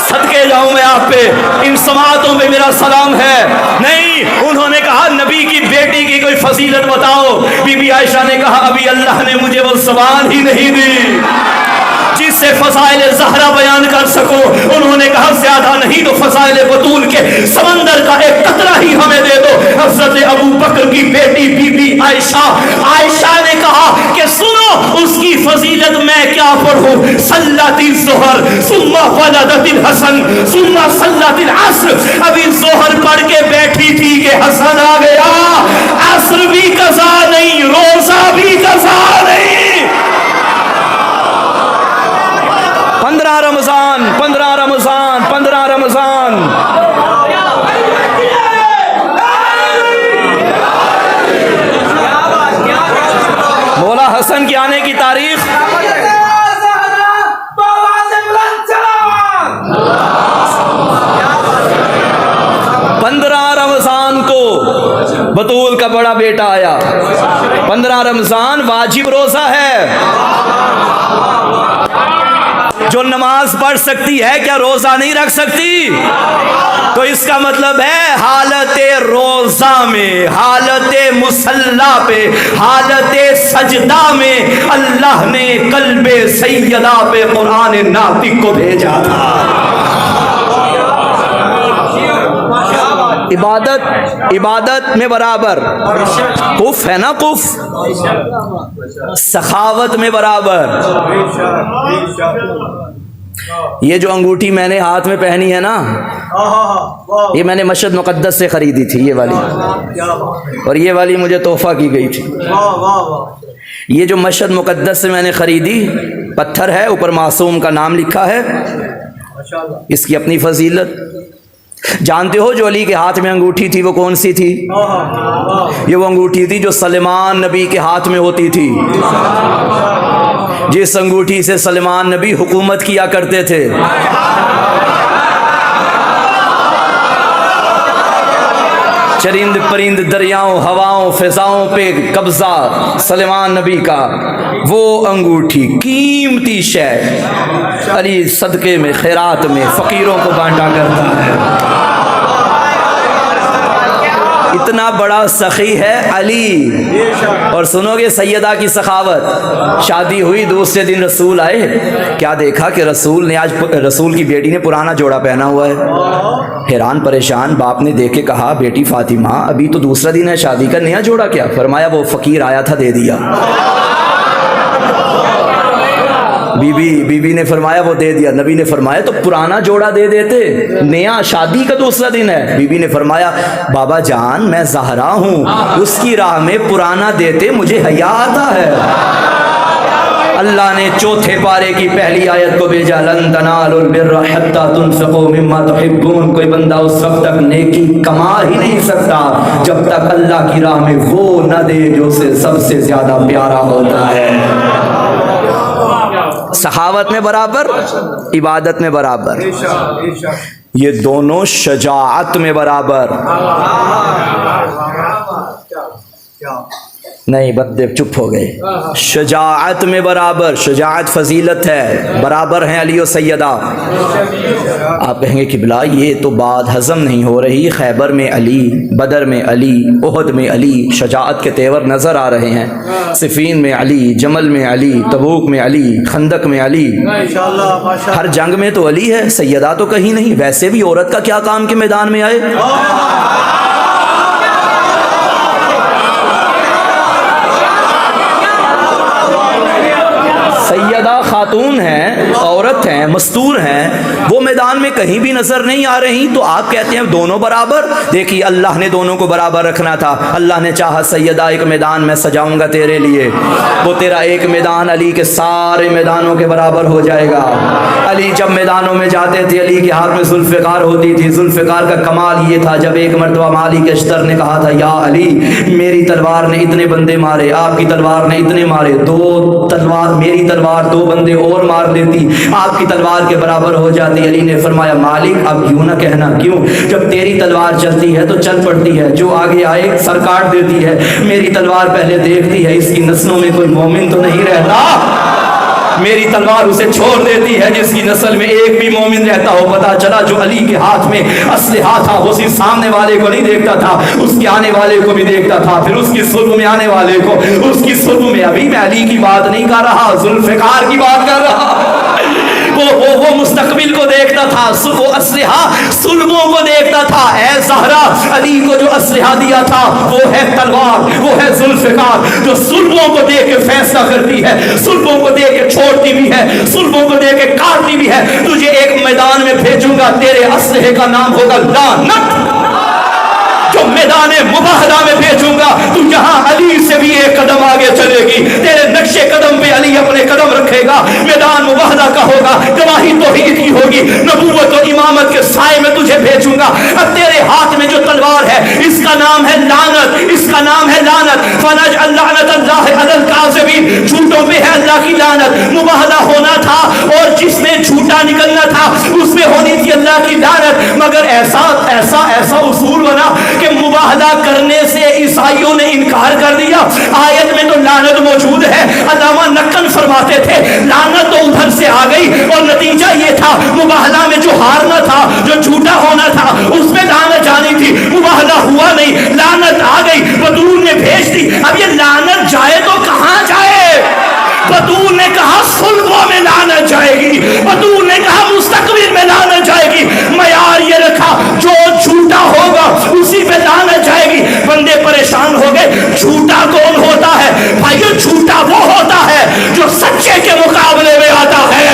सदके जाऊं मैं आप पे, इन समातों में मेरा सलाम है, नहीं, उन्होंने कहा नबी अली की बेटी की कोई फजीलत बताओ। बीबी आयशा ने कहा अभी अल्लाह ने मुझे वो ज़बान ही नहीं दी जिससे फज़ाइल ज़हरा बयान कर सको। उन्होंने कहा ज्यादा नहीं तो फज़ाइल बतूल के समंदर का एक कतरा ही हमें दे दो। हज़रत अबू बकर की बेटी बीबी आयशा ने कहा कि सुनो उसकी फजीलत मैं क्या पढ़ूं। सल्लतिल ज़ुहर सुम्मा वलदतिल हसन सुम्मा सल्लतिल अस्र। अभी ज़ुहर पढ़ के बैठी थी कि हसन आ गया। अस्र भी कज़ा नहीं, रोजा भी कज़ा नहीं। 15 रमजान 15 रमजान 15 रमजान। मौला हसन के आने की तारीख 15 रमजान को बतूल का बड़ा बेटा आया। 15 रमजान वाजिब रोजा है। जो नमाज पढ़ सकती है क्या रोजा नहीं रख सकती? तो इसका मतलब है हालते रोजा में, हालते मुसल्ला पे, हालते सजदा में अल्लाह ने कल्बे सैयदा पे कुरान नातिक को भेजा था। इबादत में बराबर, कुफ है ना, कुफ सखावत में बराबर। ये जो अंगूठी मैंने हाथ में पहनी है ना, ये मैंने मस्जिद मुक़द्दस से खरीदी थी ये वाली, और ये वाली मुझे तोहफा की गई थी। ये जो मस्जिद मुक़द्दस से मैंने खरीदी, पत्थर है, ऊपर मासूम का नाम लिखा है, इसकी अपनी फजीलत। जानते हो जो अली के हाथ में अंगूठी थी वो कौन सी थी? ये वो अंगूठी थी जो सलेमान नबी के हाथ में होती थी। जिस अंगूठी से सलेमान नबी हुकूमत किया करते थे। चरिंद परिंद दरियाओं हवाओं फिजाओं पे कब्जा सलेमान नबी का। वो अंगूठी कीमती शय अली सदके में खैरात में फकीरों को बांटा करता है। इतना बड़ा सखी है अली। और सुनोगे सैयदा की सखावत। शादी हुई, दूसरे दिन रसूल आए, क्या देखा कि रसूल ने आज रसूल की बेटी ने पुराना जोड़ा पहना हुआ है। हैरान परेशान बाप ने देख के कहा बेटी फातिमा अभी तो दूसरा दिन है शादी का, नया जोड़ा क्या? फरमाया वो फकीर आया था दे दिया। बीबी ने फरमाया वो दे दिया। नबी ने फरमाया तो पुराना जोड़ा दे देते, नया शादी का दूसरा दिन है। बीबी ने फरमाया बाबा जान मैं ज़हरा हूँ, उसकी राह में पुराना देते मुझे हया आता है। अल्लाह ने चौथे पारे की पहली आयत को भेजा, लन तनालुल बिर्रा हत्ता तुनफिकू मिम्मा तुहिब्बून। कोई बंदा उस वक्त तक नेकी कमा ही नहीं सकता जब तक अल्लाह की राह में वो न दे जो उसे सबसे ज्यादा प्यारा होता है। सखावत में बराबर, इबादत में बराबर, ये दोनों शजाअत में बराबर। नहीं बंदे चुप हो गए। शजाअत में बराबर, शजाअत फजीलत है, बराबर हैं अली और सैयदा। आप कहेंगे किबला ये तो बात हजम नहीं हो रही, खैबर में अली, बदर में अली, उहद में अली, शजाअत के तेवर नजर आ रहे हैं। सिफीन में अली, जमल में अली, तबूक में अली, खंदक में अली, हर जंग में तो अली है, सैयदा तो कहीं नहीं। वैसे भी औरत का क्या काम के मैदान में आए? सैयदा खातून हैं, औरत हैं, मस्तूर हैं, वो मैदान में कहीं भी नजर नहीं आ रही, तो आप कहते हैं दोनों बराबर। देखिए अल्लाह ने दोनों को बराबर रखना था। अल्लाह ने चाहा सैयदा एक मैदान में सजाऊंगा तेरे लिए, वो तेरा एक मैदान अली के सारे मैदानों के बराबर हो जाएगा। अली जब मैदानों में जाते थे अली के हाथ में जुल्फ़िकार होती थी। जुल्फ़िकार का कमाल ये था, जब एक मरतबा मालिक अश्तर ने कहा था या अली मेरी तलवार ने इतने बंदे मारे, आपकी तलवार ने इतने मारे, दो तलवार मेरी तलवार दो बंदे और मार देती, आपकी तलवार के बराबर हो जाती। अली ने फरमाया मालिक अब यूं ना कहना, क्यों? जब तेरी तलवार चलती है तो चल पड़ती है, जो आगे आए सर काट देती है, मेरी तलवार पहले देखती है इसकी नस्लों में कोई मोमिन तो नहीं रहता। मेरी तलवार उसे छोड़ देती है जिसकी नस्ल में एक भी मोमिन रहता हो। पता चला जो अली के हाथ में असलहा था वो सिर्फ सामने वाले को नहीं देखता था, उसके आने वाले को भी देखता था, फिर उसकी सुल्ह में आने वाले को, उसकी सुल्ह में। अभी मैं अली की बात नहीं कर रहा, जुल्फ़िकार की बात कर रहा। वो मुस्तकबिल को देखता था, वो असलहा सुल्हों को देखता था। ऐ ज़हरा, अली को जो असलहा दिया था वो है तलवार, वो है जुल्फ़िकार, जो सुल्हों को देख के फैसला करती है, सुल्हों को देख के छोड़ती भी है, सुल्हों को देख के काटती भी है। तुझे एक मैदान में भेजूंगा, तेरे असलहे का नाम होगा लानत। जो मैदान मुबाहला में भेजूंगा, तू यहाँ अली से भी एक कदम आगे चलेगी, तेरे नक्शे कदम पे अली अपने कदम रखेगा। मैदान मुबाहला का होगा, गवाही तौहीद की होगी, नबूवत और इमामत के साए में तुझे भेजूंगा। अब तेरे हाथ में जो तलवार है इसका नाम है लानत, इसका नाम है लानत। फनज अल्लाह अलल काज़िबीन, झूठों पे है अल्लाह की लानत। मुबाहला होना था और जिसने झूठा निकलना था उसमें होनी थी अल्लाह की लानत। मगर ऐसा ऐसा ऐसा उसूल बना कि मुबाहला करने से ईसाइयों ने इनकार कर दिया। आयत में तो लानत मौजूद है। अल्लामा नक्कन फरमाते थे लानत तो उधर से आ गई और नतीजा ये था मुबाहला में जो हारना था, जो झूठा होना था, उसमें लानत जानी थी। मुबाहला हुआ नहीं, लानत आ गई, बतूल ने भेज दी। अब ये लानत जाए तो कहां जाए? बतूल ने कहा सुल्हों में लानत जाएगी, बतूल ने कहा मुस्तकबिल में लानत जाएगी। मयार ये रखा जो झूठा होगा उसी पे लानत जाएगी। बंदे परेशान हो गए, झूठा कौन होता है? भाइयों, झूठा वो होता है जो सच्चे के मुकाबले में आता है,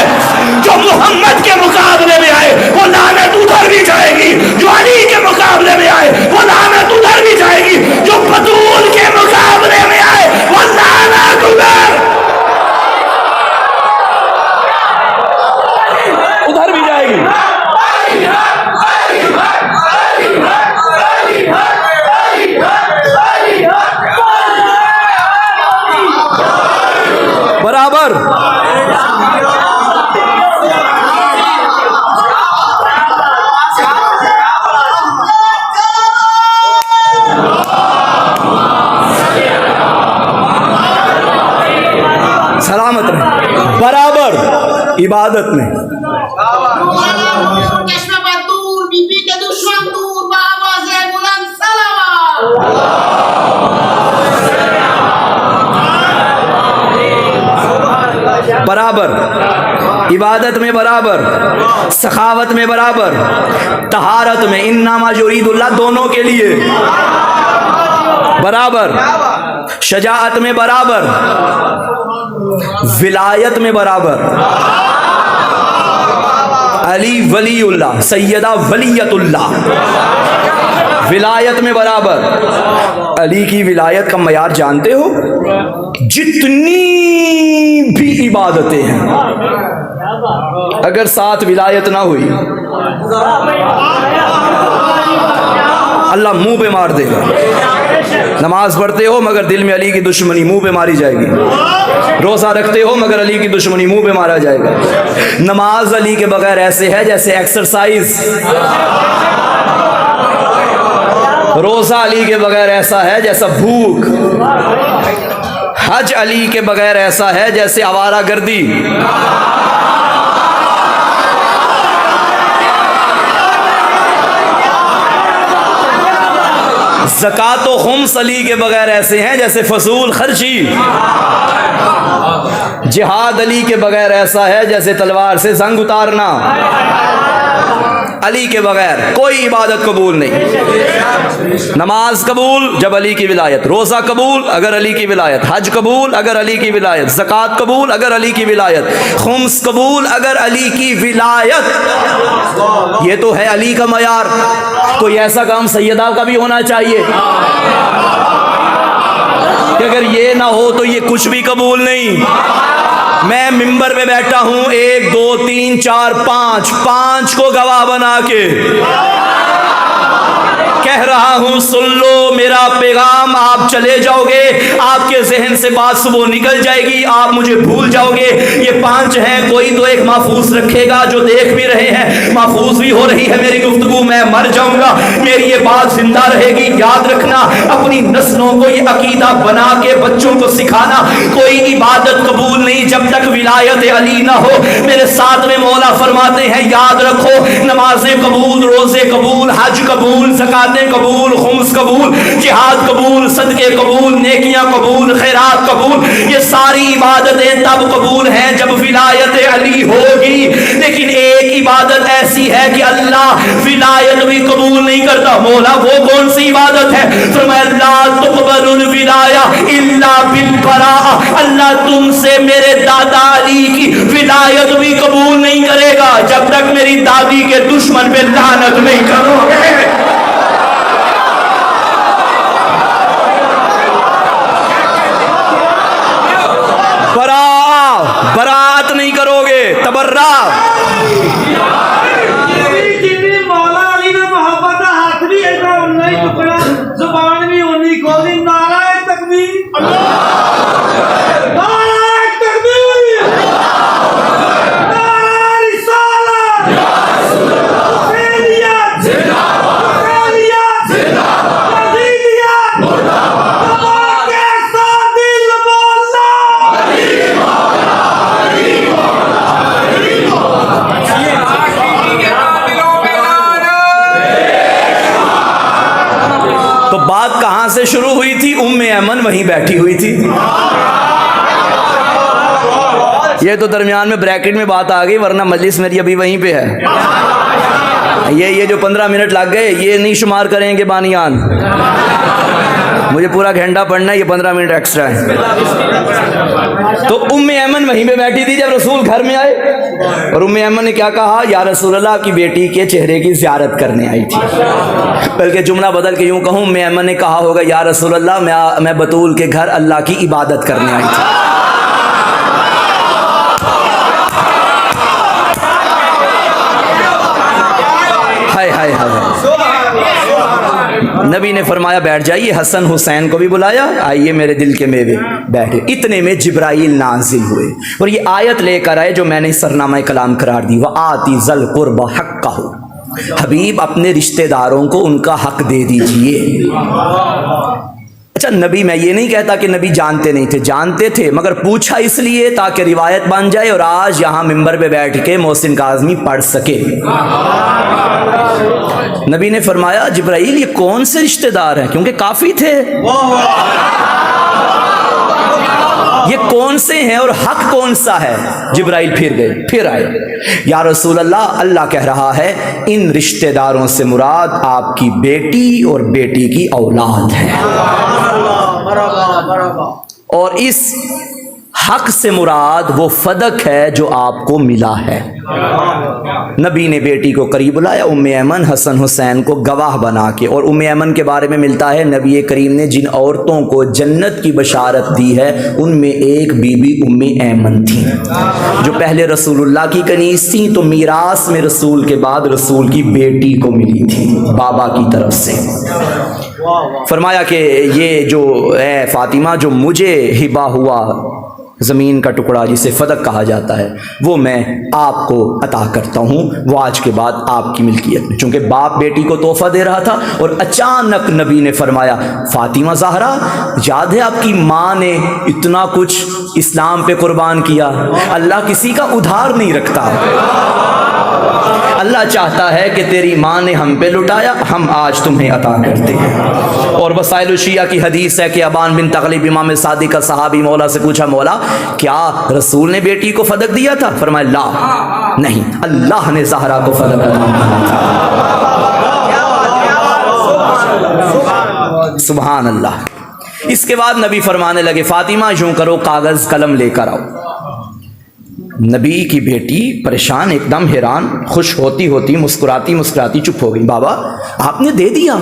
जो मोहम्मद के मुकाबले में आए वो लानत उधर भी जाएगी, जो अली के मुकाबले में आए वो लानत उधर भी जाएगी, जो बतूल के मुकाबले में आए वो लानत उधर भी जाएगी। बराबर सलामत रहे, बराबर इबादत में। बीबी के दुश्मन दूर, बाबा से बुलंद सलावत। बराबर इबादत में, बराबर सखावत में, बराबर तहारत में, इन्नमा युरीदुल्लाह दोनों के लिए बराबर, शजाअत में बराबर, विलायत में बराबर। अली वलीउल्लाह, सैयदा वलीयतुल्लाह, विलायत में बराबर। अली की विलायत का मयार जानते हो? जितनी भी इबादतें हैं अगर साथ विलायत ना हुई अल्लाह मुंह पे मार देगा। नमाज पढ़ते हो मगर दिल में अली की दुश्मनी, मुंह पे मारी जाएगी। रोज़ा रखते हो मगर अली की दुश्मनी, मुंह पे मारा जाएगा। नमाज अली के बगैर ऐसे है जैसे एक्सरसाइज, रोज़ा अली के बगैर ऐसा है जैसा भूख, हज अली के बगैर ऐसा है जैसे आवारागर्दी। ज़कात व खुम्स अली के बगैर ऐसे हैं जैसे फसूल खर्ची। जिहाद अली के बगैर ऐसा है जैसे तलवार से जंग उतारना। अली के बगैर कोई इबादत कबूल नहीं। नमाज कबूल जब अली की विलायत, रोज़ा कबूल अगर अली की विलायत, हज कबूल अगर अली की विलायत, ज़कात कबूल अगर अली की विलायत, खुम्स कबूल अगर अली की विलायत। ये तो है अली का मयार। कोई ऐसा काम सैयदा का भी होना चाहिए कि अगर ये ना हो तो ये कुछ भी कबूल नहीं। मैं मिंबर पे बैठा हूं, 1 2 3 4 5 को गवाह बना के कह रहा हूं, सुन लो मेरा पैगाम। आप चले जाओगे, आपके जहन से बात सुबह निकल जाएगी, आप मुझे भूल जाओगे। ये 5 हैं, कोई तो एक महफूज रखेगा, जो देख भी रहे हैं महफूज भी हो रही है मेरी गुफ्तगू। मैं मर जाऊंगा, मेरी ये बात जिंदा रहेगी, याद रखना। अपनी नस्लों को ये अकीदा बना के बच्चों को सिखाना, कोई इबादत कबूल नहीं जब तक विलायत अली ना हो। मेरे साथ में मौला फरमाते हैं, याद रखो, नमाजें कबूल, रोजे कबूल, हज कबूल, ज़कातें कबूल, खुम्स कबूल, जिहाद कबूल, सदके कबूल, नेकियां कबूल, खैरात कबूल, ये सारी इबादतें तब कबूल हैं जब विलायत अली होगी। लेकिन एक इबादत ऐसी है कि अल्लाह विलायत भी कबूल नहीं करता। मौला वो कौन सी इबादत है? फरमाया ला तुक़बलुल विलाया इल्ला बिल बराअ, अल्लाह तुमसे मेरे दादा अली की विलायत भी कबूल नहीं करेगा जब तक मेरी दादी के दुश्मन पे लानत नहीं करोगे। बरात नहीं करोगे, तबर्रा। जिन्नी मौला अली ने मोहब्बत का हाथ भी ऐसा उन्ना ही टुकड़ा, जुबान भी उन्नी खोली। नाराए तकबीर, नाराए तकबीर, नाराए रिसालत, खैरियत, खैरियत, यजीदियत, तबाके सादिल मौला। तो बात कहां से शुरू हुई थी? उम्मे ऐमन वहीं बैठी हुई थी। ये तो दरमियान में ब्रैकेट में बात आ गई, वरना मजलिस मेरी अभी वहीं पे है। ये जो 15 मिनट लग गए ये नहीं शुमार करेंगे बानियान। मुझे पूरा घंटा पढ़ना है, ये 15 मिनट एक्स्ट्रा है। तो उम्मे ऐमन वहीं पे बैठी थी जब रसूल घर में आए, और उम्मे ऐमन ने क्या कहा? या रसूल अल्लाह की बेटी के चेहरे की ज़ियारत करने आई थी। बल्कि जुमला बदल के यूं कहूं, उम्मे ऐमन ने कहा होगा, या रसूल अल्लाह मैं बतूल के घर अल्लाह की इबादत करने आई थी। हाय हाय हाय। नबी ने फरमाया बैठ जाइए। हसन हुसैन को भी बुलाया, आइए मेरे दिल के मेवे, बैठे। इतने में जिब्राइल नाजिल हुए और ये आयत लेकर आए जो मैंने सरनामा कलाम करार दी, वह आती ज़ल कुर्बा हक़्क़हु, हबीब अपने रिश्तेदारों को उनका हक दे दीजिए। अच्छा, नबी, मैं ये नहीं कहता कि नबी जानते नहीं थे, जानते थे, मगर पूछा इसलिए ताकि रिवायत बन जाए और आज यहाँ मिंबर पे बैठ के मोहसिन काज़मी पढ़ सके। नबी ने फरमाया, जिब्राइल ये कौन से रिश्तेदार हैं? क्योंकि काफी थे, ये कौन से हैं और हक कौन सा है? जिब्राइल फिर गए, फिर आए, या रसूल अल्लाह, अल्लाह कह रहा है इन रिश्तेदारों से मुराद आपकी बेटी और बेटी की औलाद है, और इस हक से मुराद वो फदक है जो आपको मिला है। नबी ने बेटी को करीब बुलाया, उम्मे ऐमन हसन हुसैन को गवाह बना के। और उम्मे ऐमन के बारे में मिलता है, नबी करीम ने जिन औरतों को जन्नत की बशारत दी है उनमें एक बीबी उम्मे ऐमन थी, जो पहले रसूलुल्लाह की कनीज थी, तो मीरास में रसूल के बाद रसूल की बेटी को मिली थी बाबा की तरफ से। फरमाया कि ये जो है फातिमा, जो मुझे हिबा हुआ ज़मीन का टुकड़ा जिसे फदक कहा जाता है, वो मैं आपको अता करता हूँ, वो आज के बाद आपकी मिल्कियत में। चूँकि बाप बेटी को तोहफ़ा दे रहा था और अचानक नबी ने फरमाया, फातिमा ज़हरा, याद है आपकी माँ ने इतना कुछ इस्लाम पे कुर्बान किया? अल्लाह किसी का उधार नहीं रखता। अल्लाह चाहता है कि तेरी माँ ने हम पे लुटाया, हम आज तुम्हें अता करते हैं। और वसाइल शिया की हदीस है कि अबान बिन तगलिब इमाम सादिक का सहाबी मौला से पूछा, मौला क्या रसूल ने बेटी को फदक दिया था? फरमाया ला, नहीं, अल्लाह ने ज़हरा को फदक दिया था। सुभान अल्लाह। इसके बाद नबी फरमाने लगे, फातिमा यूं करो, कागज कलम लेकर आओ। नबी की बेटी परेशान, एकदम हैरान, खुश होती होती मुस्कुराती मुस्कुराती चुप हो गई। बाबा आपने दे दिया,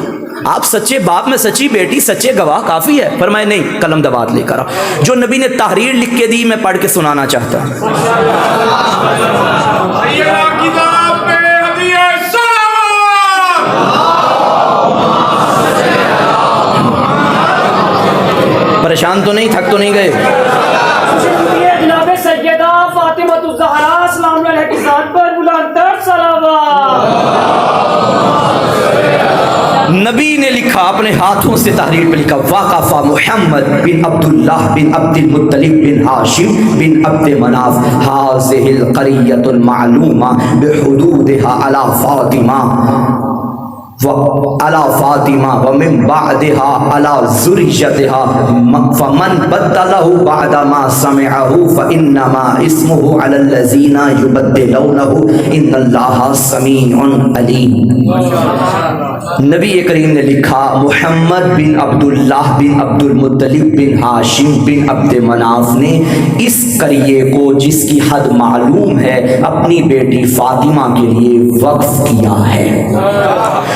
आप सच्चे बाप में सच्ची बेटी, सच्चे गवाह काफ़ी है। फरमाए नहीं, कलम दबात लेकर आओ। जो नबी ने तहरीर लिख के दी मैं पढ़ के सुनाना चाहता हूँ। परेशान तो नहीं, थक तो नहीं गए? सैयदा फातिमा ज़हरा सलाम अलैहा की ज़ात पर बुलंद सलावत। नबी ने लिखा, अपने हाथों से तहरीर पे लिखा, वाक़फ़ा मुहम्मद बिन अब्दुल्लाह बिन अब्दुल मुत्तलिब बिन हाशिम बिन अब्द मनाफ हाज़िहिल क़रियतुल मालूमा बिहुदूदिहा अला फ़ातिमा व मिन बअदिहा अला ज़ुर्रियतिहा फमन बद्दलहु बअद मा समिअहु फइन्नमा इस्मुहु अलल लज़ीना युबद्दिलूनहु इन्नल्लाहा समीउन अलीम। नबी करीम ने लिखा, मुहम्मद बिन अब्दुल्लाह बिन अब्दुल मुत्तलिब बिन हाशिम बिन अब्द मनाफ ने इस करिए को, जिसकी हद मालूम है, अपनी बेटी फातिमा के लिए वक्फ किया है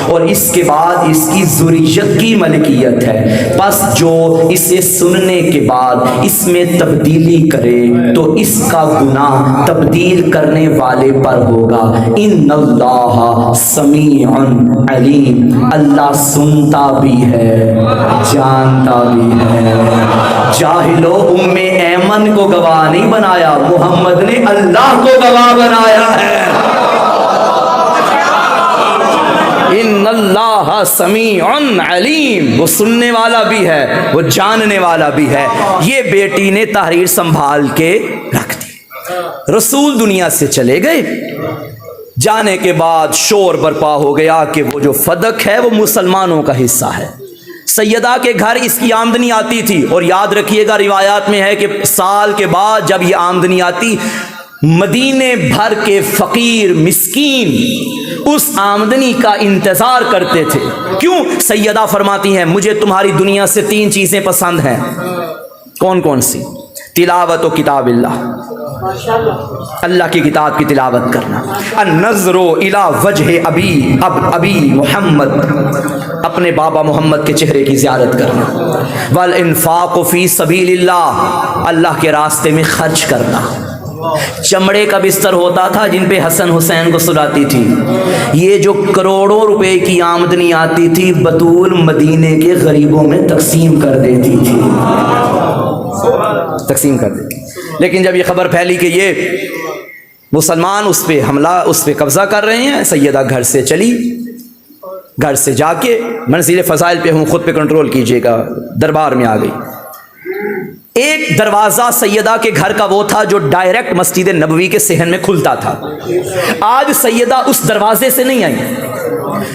और इसके बाद इसकी ज़ुर्रियत की मलकियत है। बस जो इसे सुनने के बाद इसमें तब्दीली करे तो इसका गुनाह तब्दील करने वाले पर होगा। इन्नल्लाहा समीउन अलीम, अल्लाह सुनता भी है, जानता भी है। जाहिलो उम्मे ऐमन को गवाह नहीं बनाया, मोहम्मद ने अल्लाह को गवाह बनाया है। इन्नल्लाहा समीउन अलीम, वो सुनने वाला भी है, वो जानने वाला भी है। ये बेटी ने तहरीर संभाल के रख दी। रसूल दुनिया से चले गए, जाने के बाद शोर बर्पा हो गया कि वो जो फदक है वो मुसलमानों का हिस्सा है। सैयदा के घर इसकी आमदनी आती थी और याद रखिएगा, रिवायात में है कि साल के बाद जब ये आमदनी आती, मदीने भर के फकीर मिस्कीन उस आमदनी का इंतजार करते थे। क्यों? सैयदा फरमाती हैं, मुझे तुम्हारी दुनिया से 3 चीजें पसंद हैं। कौन कौन सी? तिलावत व किताबिल्लाह, अल्लाह की किताब की तिलावत करना। अन-नज़्रो इला वजह अबी मोहम्मद, अपने बाबा मोहम्मद के चेहरे की ज़ियारत करना। वल इन्फाक़ फ़ी सबीलिल्लाह, अल्लाह के रास्ते में खर्च करना। चमड़े का बिस्तर होता था जिन पे हसन हुसैन को सुलाती थी। ये जो करोड़ों रुपए की आमदनी आती थी, बतूल मदीने के गरीबों में तकसीम कर देती थी, तकसीम कर देती। लेकिन जब ये खबर फैली कि ये मुसलमान उस पे हमला, उस पे कब्जा कर रहे हैं, सैयदा घर से चली। घर से जाके मंजिल फ़ज़ाइल पे हूँ, खुद पे कंट्रोल कीजिएगा, दरबार में आ गई। एक दरवाज़ा सैयदा के घर का वो था जो डायरेक्ट मस्जिद नबवी के सहन में खुलता था। आज सैयदा उस दरवाजे से नहीं आई,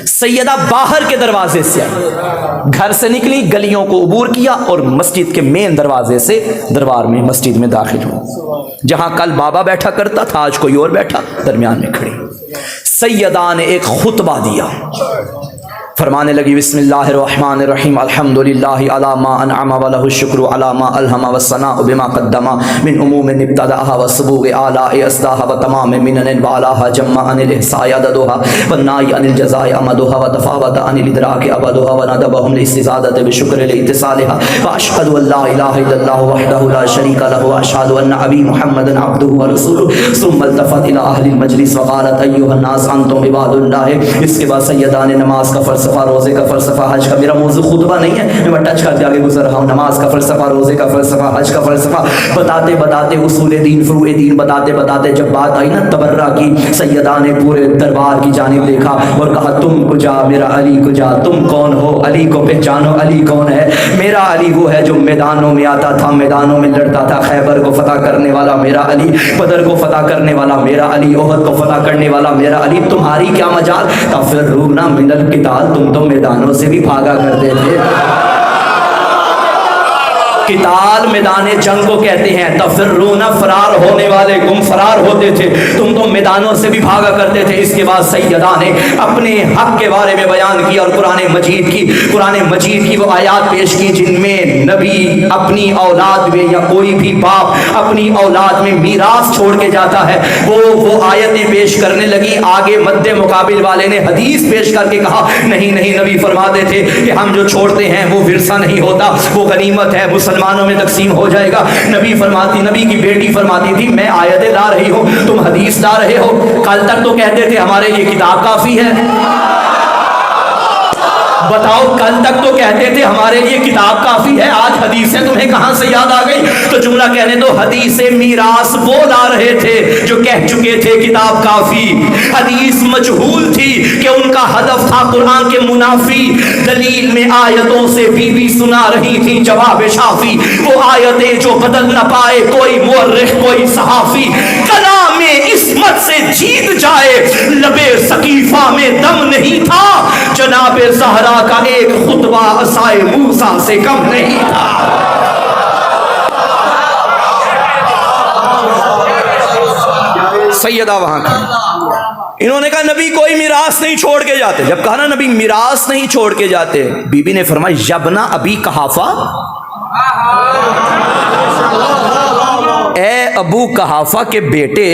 सैयदा बाहर के दरवाजे से आई। घर से निकली, गलियों को अबूर किया और मस्जिद के मेन दरवाजे से दरबार में, मस्जिद में दाखिल हुआ। जहां कल बाबा बैठा करता था, आज कोई और बैठा, दरमियान में खड़ी सैयदा ने एक खुतबा दिया। फरमाने लगी, बिस्मिल्लाहिर्रहमानिर्रहीम, अल्हम्दुलिल्लाहि अला मा अनअमा व लहु शुक्रु अला मा अलहमा व सनाउ बिमा क़द्दमा मिन उमूमिन इब्तदाहा व सुबूग आलाए अस्दाहा व तमाम मिनन व अलाहा जम्मा अनिल इहसाय अददुहा व नाई अनिल जज़ाय अमदुहा व तफावत अनिल इदराक अबदुहा व नदबहुम लिइस्तिज़ादत बिशुक्र लिइत्तिसालिहा व अशहदु अन ला इलाहा इल्लल्लाहु वहदहु ला शरीका लहु व अशहदु अन्ना अबी मुहम्मदन अब्दुहु व रसूलुहु सुम्मा इल्तफ़त इला अहलिल मजलिस व क़ालत अय्युहन नास अंतुम इबादुल्लाह। इसके बाद सैयदा ने नमाज का फ़लसफ़ा, रोज़े का फ़लसफ़ा, हज का, मेरा मौजू खुतबा नहीं है, मैं टच करके आगे गुजर रहा हूँ। नमाज का फ़लसफ़ा, रोज़े का फ़लसफ़ा, हज का फ़लसफ़ा बताते बताते, उसूल दीन, फ़ुरूए दीन बताते बताते जब बात आई ना तबर्रा की, सैयदा ने पूरे दरबार की जानिब देखा और कहा, तुम कुजा, मेरा अली कुजा, तुम कौन हो? अली को पहचानो। अली कौन है? मेरा अली वो है जो मैदानों में आता था, मैदानों में लड़ता था। खैबर को फतह करने वाला मेरा अली, बदर को फतह करने वाला मेरा अली, ओहद को फतह करने वाला मेरा अली। तुम्हारी क्या मजाल? तफर्रूना मिनल किताल, तुम तो मैदानों से भी भागा करते थे। किताल मैदान जंग को कहते हैं। तफर्रूना, फरार होने वाले, गुम फरार होते थे, तुम तो मैदानों से भी भागा करते थे। इसके बाद सैयदा ने अपने हक के बारे में बयान किया और कुरान मजीद की वो आयात पेश की जिनमें नबी अपनी औलाद में, या कोई भी बाप अपनी औलाद में मीरास छोड़ के जाता है, वो आयतें पेश करने लगी। आगे मद्दे मुकाबिल वाले ने हदीस पेश करके कहा, नहीं नहीं, नबी फरमाते थे कि हम जो छोड़ते हैं वो विरसा नहीं होता, वो गनीमत है, मुसलमानों में तकसीम हो जाएगा। नबी की बेटी फरमाती थी, मैं आयतें ला रही हूं, तुम हदीस ला रहे हो। कल तक तो कहते थे हमारे लिए किताब काफी है, बताओ, कल तक तो कहते थे हमारे लिए किताब काफी है, आज हदीसें तुम्हें कहां से याद आ गई? तो जुमला कहने दो, हदीसें मीरास वो ला रहे थे जो कह चुके थे किताब काफी। हदीस मजहूल थी कि उनका हदफ था कुरान के मुनाफी। दलील में आयतों से बीवी सुना रही थी जवाब शाफी, वो आयतें जो बदल न पाए कोई मुअर्रिख कोई सहाफी। कलाम इस्मत से जीत जाए, लबे सकीफा में दम नहीं था, जनाबे ज़हरा का एक खुतबा असाए मूसा से कम नहीं था। सैयदा वहां का, इन्होंने कहा नबी कोई मिरास नहीं छोड़ के जाते। जब कहा ना नबी मिरास नहीं छोड़ के जाते, बीबी ने फरमाया यबना अबी कहाफा, ए अबू कहाफा के बेटे,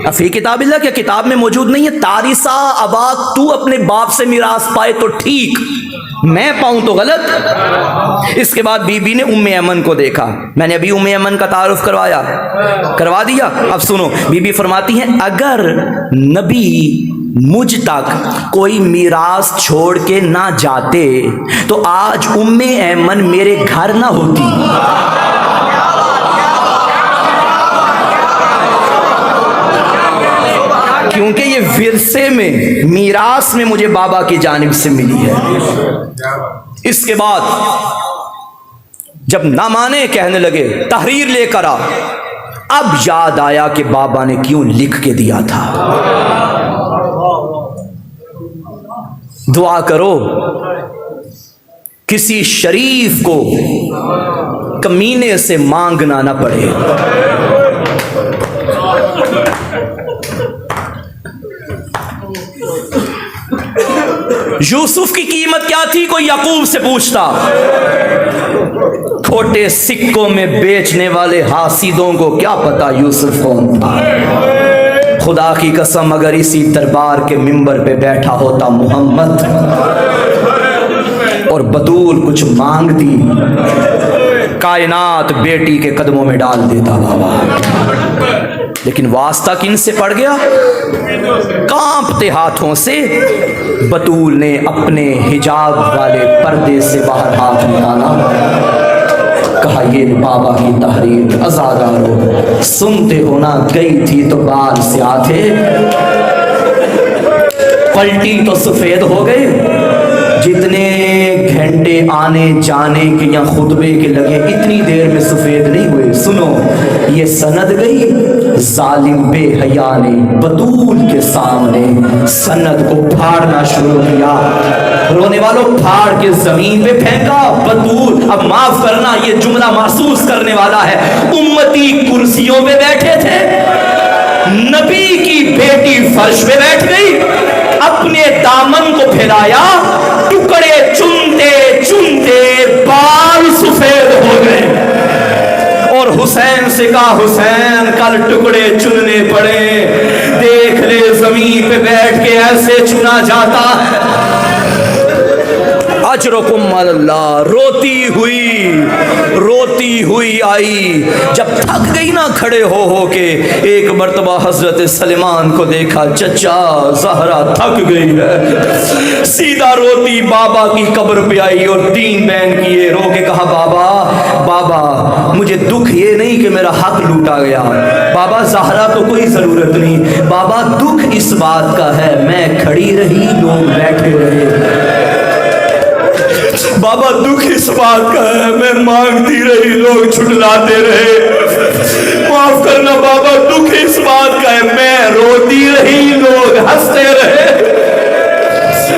अफी किताबिल्लाह क्या किताब में मौजूद नहीं है? तारिसा अबाक, तू अपने बाप से मिरास पाए तो ठीक, मैं पाऊं तो गलत। इसके बाद बीबी ने उम्मे अमन को देखा, मैंने अभी उम्मे अमन का तारुफ करवा दिया। अब सुनो, बीबी फरमाती है अगर नबी मुझ तक कोई मिरास छोड़ के ना जाते तो आज उम्मे अमन मेरे घर ना होती। क्योंकि ये विरसे में, मीरास में मुझे बाबा की जानिब से मिली है। इसके बाद जब ना माने कहने लगे तहरीर लेकर आ, अब याद आया कि बाबा ने क्यों लिख के दिया था। दुआ करो किसी शरीफ को कमीने से मांगना ना पड़े। यूसुफ की कीमत क्या थी? कोई याकूब से पूछता। खोटे सिक्कों में बेचने वाले हासिदों को क्या पता यूसुफ कौन था। खुदा की कसम अगर इसी दरबार के मिंबर पे बैठा होता मोहम्मद और बतूल कुछ मांगती, कायनात बेटी के कदमों में डाल देता बाबा। लेकिन वास्ता किन से पड़ गया? कांपते हाथों से बतूल ने अपने हिजाब वाले पर्दे से बाहर हाथ निकाला, कहा ये बाबा की तहरीर, अज़ादारो सुनते हो ना, गई थी तो बाल से आते, पलटी तो सफेद हो गए। जितने घंटे आने जाने के या खुतबे के लगे इतनी देर में सफेद नहीं हुए। सुनो, ये सनद गई, जालिम बेहया ने बतूल के सामने सनद को फाड़ना शुरू किया। रोने वालों फाड़ के जमीन पे फेंका। बतूल, अब माफ करना ये जुमला महसूस करने वाला है, उम्मती कुर्सियों पे बैठे थे, नबी की बेटी फर्श पे बैठ गई, अपने दामन को फैलाया, टुकड़े चुनते चुनते बाल सफेद हो गए। और हुसैन से कहा हुसैन कल टुकड़े चुनने पड़े, देख ले जमीन पे बैठ के ऐसे चुना जाता है। अजरकुम अल्लाह। रोती हुई आई, जब थक गई ना खड़े हो के, एक मर्तबा हजरत सलेमान को देखा, चचा ज़हरा थक गई है। सीधा रोती बाबा की कब्र पे आई और 3 बैन किए, रो के कहा बाबा मुझे दुख ये नहीं कि मेरा हक लूटा गया, बाबा ज़हरा तो कोई जरूरत नहीं, बाबा दुख इस बात का है मैं खड़ी रही लोग बैठे रहे, बाबा दुख इस बात का है मैं मांगती रही लोग छुटलाते रहे, माफ करना बाबा दुख इस बात का है मैं रोती रही लोग हंसते रहे।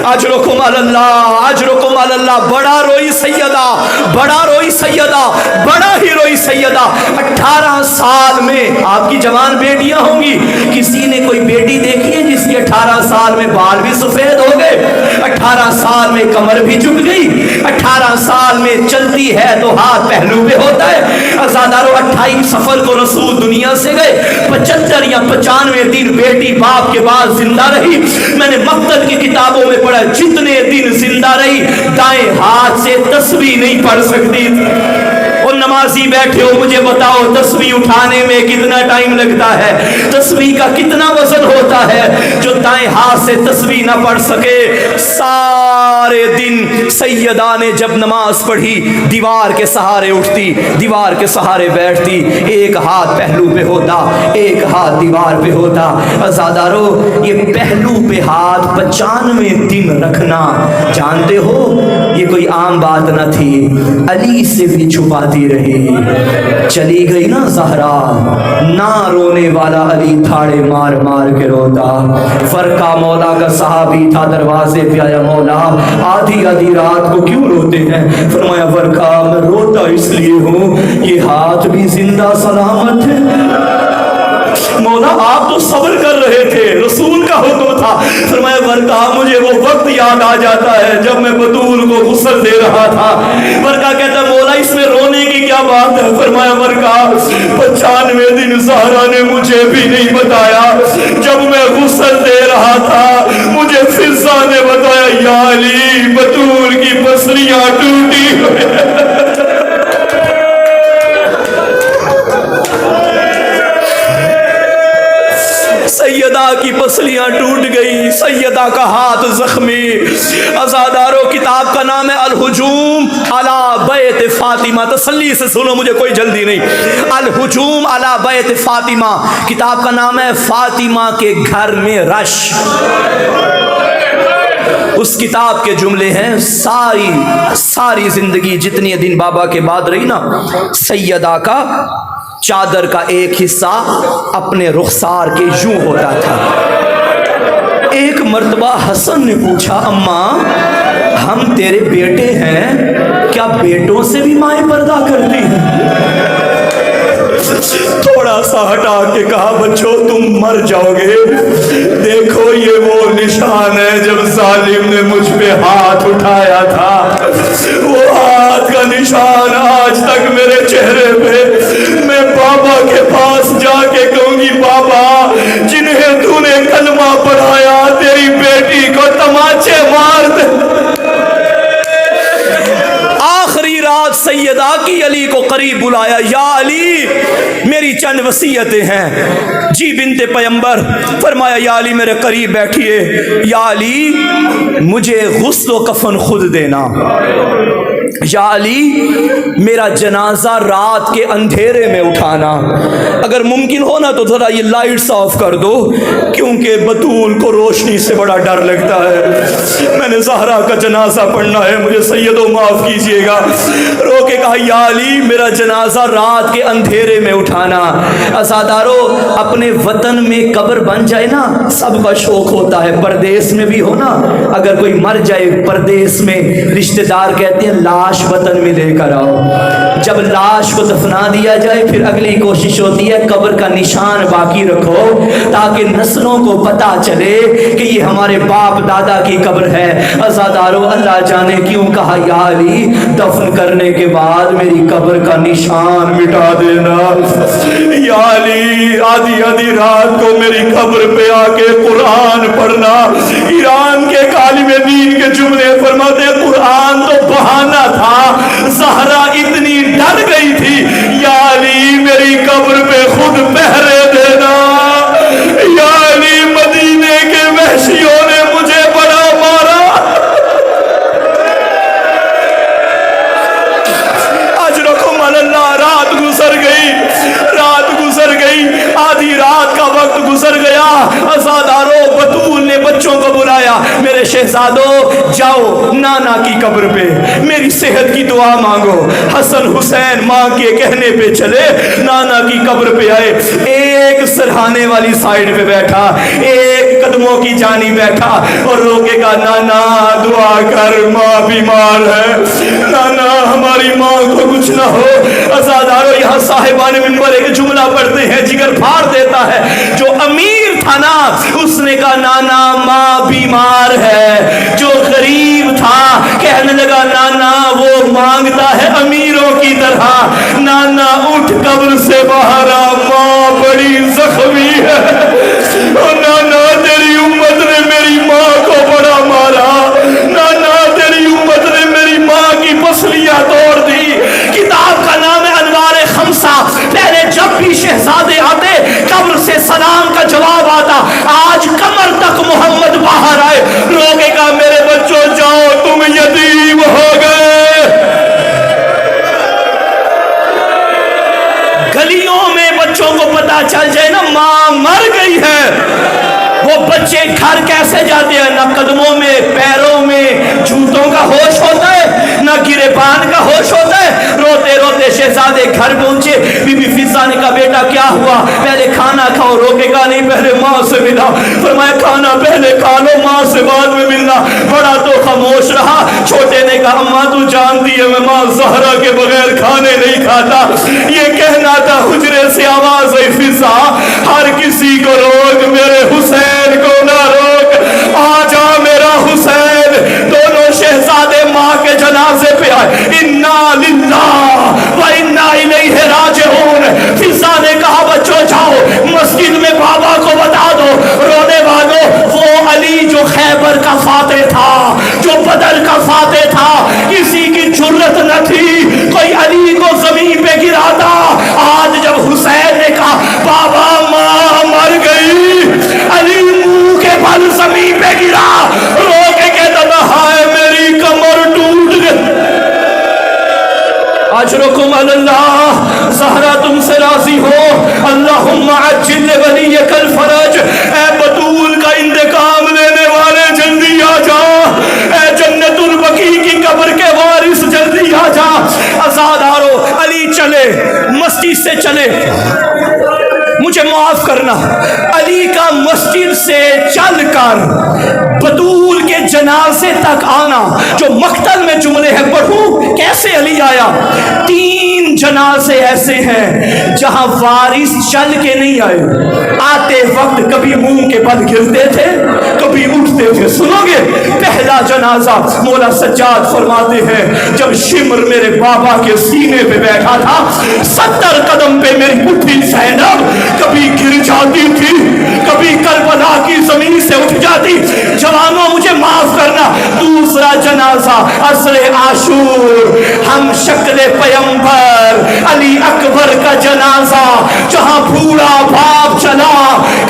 अजरुकुम अल्लाह। बड़ा रोई सैयदा, बड़ा ही रोई सैयदा। 18 साल में आपकी जवान बेटियां होंगी, किसी ने कोई बेटी देखी है जिसके 18 साल में बाल भी सफेद हो गए, 18 साल में कमर भी झुक गई, 18 साल में चलती है तो हाथ पहलू पे होता है। अज़ादारों 28 सफर को रसूल दुनिया से गए, 75 या 95 दिन बेटी बाप के बाद जिंदा रही। मैंने मक्तल की किताबों में पढ़ा जितने दिन जिंदा रही दाएं हाथ से तस्बीह नहीं पढ़ सकती और नमाज नमाजी बैठे हो, मुझे बताओ तस्बीह उठाने में कितना टाइम लगता है, तस्बीह का कितना वजन होता है। जो दाएं हाथ से तस्बीह ना पढ़ सके, सारे दिन सैयदा ने जब नमाज पढ़ी दीवार के सहारे उठती, दीवार के सहारे बैठती, एक हाथ पहलू पे होता, एक हाथ दीवार पे होता। अज़ादारो, ये पहलू पे हाथ 95 दिन रखना, जानते हो ये कोई आम बात न थी। अली से भी छुपाती रही, चली गई ना ज़हरा, ना रोने वाला अली थाड़े मार मार के रोता। फरका मौला का सहाबी था, दरवाजे पे आया, मौला आधी आधी रात को क्यों रोते हैं? फरमाया फरका मैं रोता इसलिए हूँ ये हाथ भी जिंदा सलामत है। मौला आप तो सब्र कर रहे थे, रसूल का हुक्म था। फरमाया वरका मुझे वो वक्त याद आ जाता है जब मैं बतूल को गुस्ल दे रहा था। वरका कहता मौला इसमें रोने की क्या बात है? फरमाया वरका 95 दिन ज़हरा ने मुझे भी नहीं बताया, जब मैं गुस्ल दे रहा था मुझे फिजा ने बताया या अली बतूल की पसलियां टूटी हुई। सैयदा की पसलियां टूट गई, सैयदा का हाथ जख्मी। अज़ादारो, किताब का नाम है अल हुजूम अला बैत फातिमा। तसल्ली से सुनो, मुझे कोई जल्दी नहीं। अल हुजूम अला बैत फातिमा, किताब का नाम है फातिमा के घर में रश। उस किताब के जुमले हैं, सारी जिंदगी जितने दिन बाबा के बाद रही ना, सैयदा का चादर का एक हिस्सा अपने रुखसार के यूं होता था। एक मर्तबा हसन ने पूछा अम्मा हम तेरे बेटे हैं, क्या बेटों से भी माएं पर्दा करती हैं? थोड़ा सा हटा के कहा बच्चों तुम मर जाओगे, देखो ये वो निशान है जब जालिम ने मुझ पे हाथ उठाया था, वो हाथ का निशान आज तक मेरे चेहरे पे। मैं बाबा के पास जाके कहूंगी बाबा जिन्हें तूने कलमा पढ़ाया तेरी बेटी को तमाचे मार दे। आखिरी रात सैयदा की अली को करीब बुलाया, या अली मेरी चंद वसीयतें हैं। जी बिनते पैगंबर, फरमाया या अली मेरे करीब बैठिए। या अली मुझे गुस्ल व कफन खुद देना। या अली मेरा जनाजा रात के अंधेरे में उठाना, अगर मुमकिन हो ना तो जरा ये लाइट्स ऑफ कर दो, क्योंकि बतूल को रोशनी से बड़ा डर लगता है। मैंने ज़हरा का जनाजा पढ़ना है, मुझे सैयदो माफ कीजिएगा। रो के कहा या अली मेरा जनाजा रात के अंधेरे में उठाना। अज़ादारो, अपने वतन में कब्र बन जाए ना सबका शौक होता है, परदेश में भी हो ना, अगर कोई मर जाए परदेश में रिश्तेदार कहते हैं लाश वतन में लेकर आओ। जब लाश को दफना दिया जाए फिर अगली कोशिश होती है कब्र का निशान बाकी रखो, ताकि नस्लों को पता चले कि ये हमारे बाप दादा की कब्र है। अज़ादारो, अल्लाह जाने क्यों कहा या अली दफन करने के बाद मेरी कब्र का निशान मिटा देना। या अली आधी आधी रात को मेरी कब्र पे आके कुरान पढ़ना। ईरान के कालिमे दीन के जुमले फरमाते कुरान तो बहाना था, ज़हरा इतनी डर गई थी, या अली मेरी कब्र पे खुद पहरे देना। या अली मदीने के वहशियों ने मुझे बड़ा मारा, अजरकुम अल्लाह। रात गुजर गई, आधी रात का वक्त गुजर गया। अज़ादारो, बतूल ने बच्चों को बुलाया, मेरे शहजादो जाओ नाना की कब्र पे मेरी सेहत की दुआ मांगो। हसन हुसैन माँ के कहने पे चले, नाना की कब्र पे आए। एक सरहाने वाली साइड पे बैठा, एक कदमों की जानी बैठा और रोके का नाना दुआ कर, माँ बीमार है, नाना हमारी माँ को कुछ ना हो। अज़ादारो, यहाँ साहिबान मिंबर एक जुमला पढ़ते हैं जिगर फाड़ देता है। जो अमीर था ना उसने कहा नाना माँ बीमार है, जो गरीब था कहने लगा नाना वो मांगता है अमीरों की तरह। नाना उठ कब्र से बाहर आ, माँ बड़ी जख्मी है। और नाना तेरी उम्मत ने मेरी माँ को बड़ा मारा, नाना तेरी उम्मत ने मेरी माँ की पसलियां तोड़ दी। किताब का नाम है पता चल जाए ना माँ मर गई है। वो बच्चे घर कैसे जाते हैं, ना कदमों में पैरों में जूतों का होश होता है, ना गिरेबान का होश होता है। रोते रोते शहजादे घर पहुंचे। बीबी फिजा ने कहा बेटा क्या हुआ, पहले खाना खाओ। रोकेगा नहीं, पहले माँ से मिला। फरमाया खाना पहले खा लो, माँ से बाद में मिलना। बड़ा तो खामोश रहा। छोटे ने कहा अम्मा तू जानती है मैं माँ ज़हरा के बगैर खाने नहीं खाता। ये कहना था हुजरे से आवाज आई फिजा हर किसी को रोक, मेरे हुसैन को ना रोक। आजा मेरा हुसैन। दोनों शहजादे माँ के जनाजे पे आए। इन्ना लिल्लाह व इन्ना इलैहि राजिऊन। फिजा ने कहा बच्चों जाओ मस्जिद में बाबा को बता दो, रोने वालों वो अली जो खैबर का फातेह था, जो बदर का फातेह था, किसी की जुर्रत न थी कोई अली को जमीन पे गिराता। आज जब हुसैन ने कहा बाबा माँ मर गई, अली मुंह के बल जमीन पे गिरा, रो के कहता हाय मेरी कमर टूट गई। अजरुकुम अल्लाह, ज़हरा तुमसे राजी हो। अल्लाहुम्मा अज्जिल वलियकल फरज। ऐ बतूल का इंतकाम लेने वाले जल्दी आ जा। ऐ जन्नतुल बकी की कब्र के वारिस जल्दी आ जा। आजादारो अली चले, मस्जिद से चले, मुझे माफ करना। अली का मस्जिद से चलकर बतूल के जनाजे तक आना, जो मक्तल में जुमले हैं पढ़ूं कैसे अली आया। 3 जनाजे ऐसे हैं जहां वारिस चल के नहीं आए। आते वक्त कभी मुंह के बल गिरते थे, कभी उठते थे। सुनोगे पहला जनाजा मौला सज्जाद फरमाते हैं जब शिमर मेरे बाबा के सीने पे बैठा था, 70 कदम पे मेरी बुढ़ी ज़ैनब कभी गिर जाती थी, कभी करबला की जमीन से उठ जाती। जवानों मुझे माफ करना। दूसरा जनाजा असरे आशूर, हम शक्ल पैगंबर अली अकबर का जनाजा, जहां बूढ़ा बाप चला,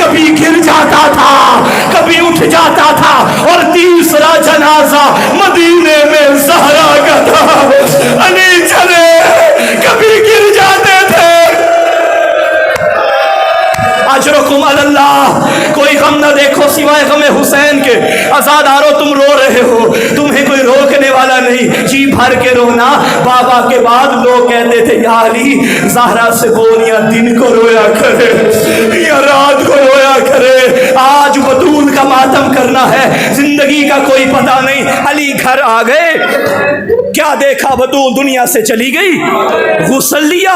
कभी गिर जाता था, कभी उठ जाता था। और तीसरा जनाजा मदीने में ज़हरा का था, अली चले कभी गिर जाते थे। अजरुकुम अल्लाह, कोई गम न देखो सिवाय गमे हुसैन के। आजादारो तुम रो रहे हो, तुम्हें कोई रोकने वाला नहीं, जी भर के रोना। बाबा के बाद लोग कहते थे या अली ज़हरा से बोल या दिन को रोया करे या रात को रोया करे। आज बतूल का मातम करना है, जिंदगी का कोई पता नहीं। अली घर आ गए, क्या देखा बतूल दुनिया से चली गई। गुस्ल लिया,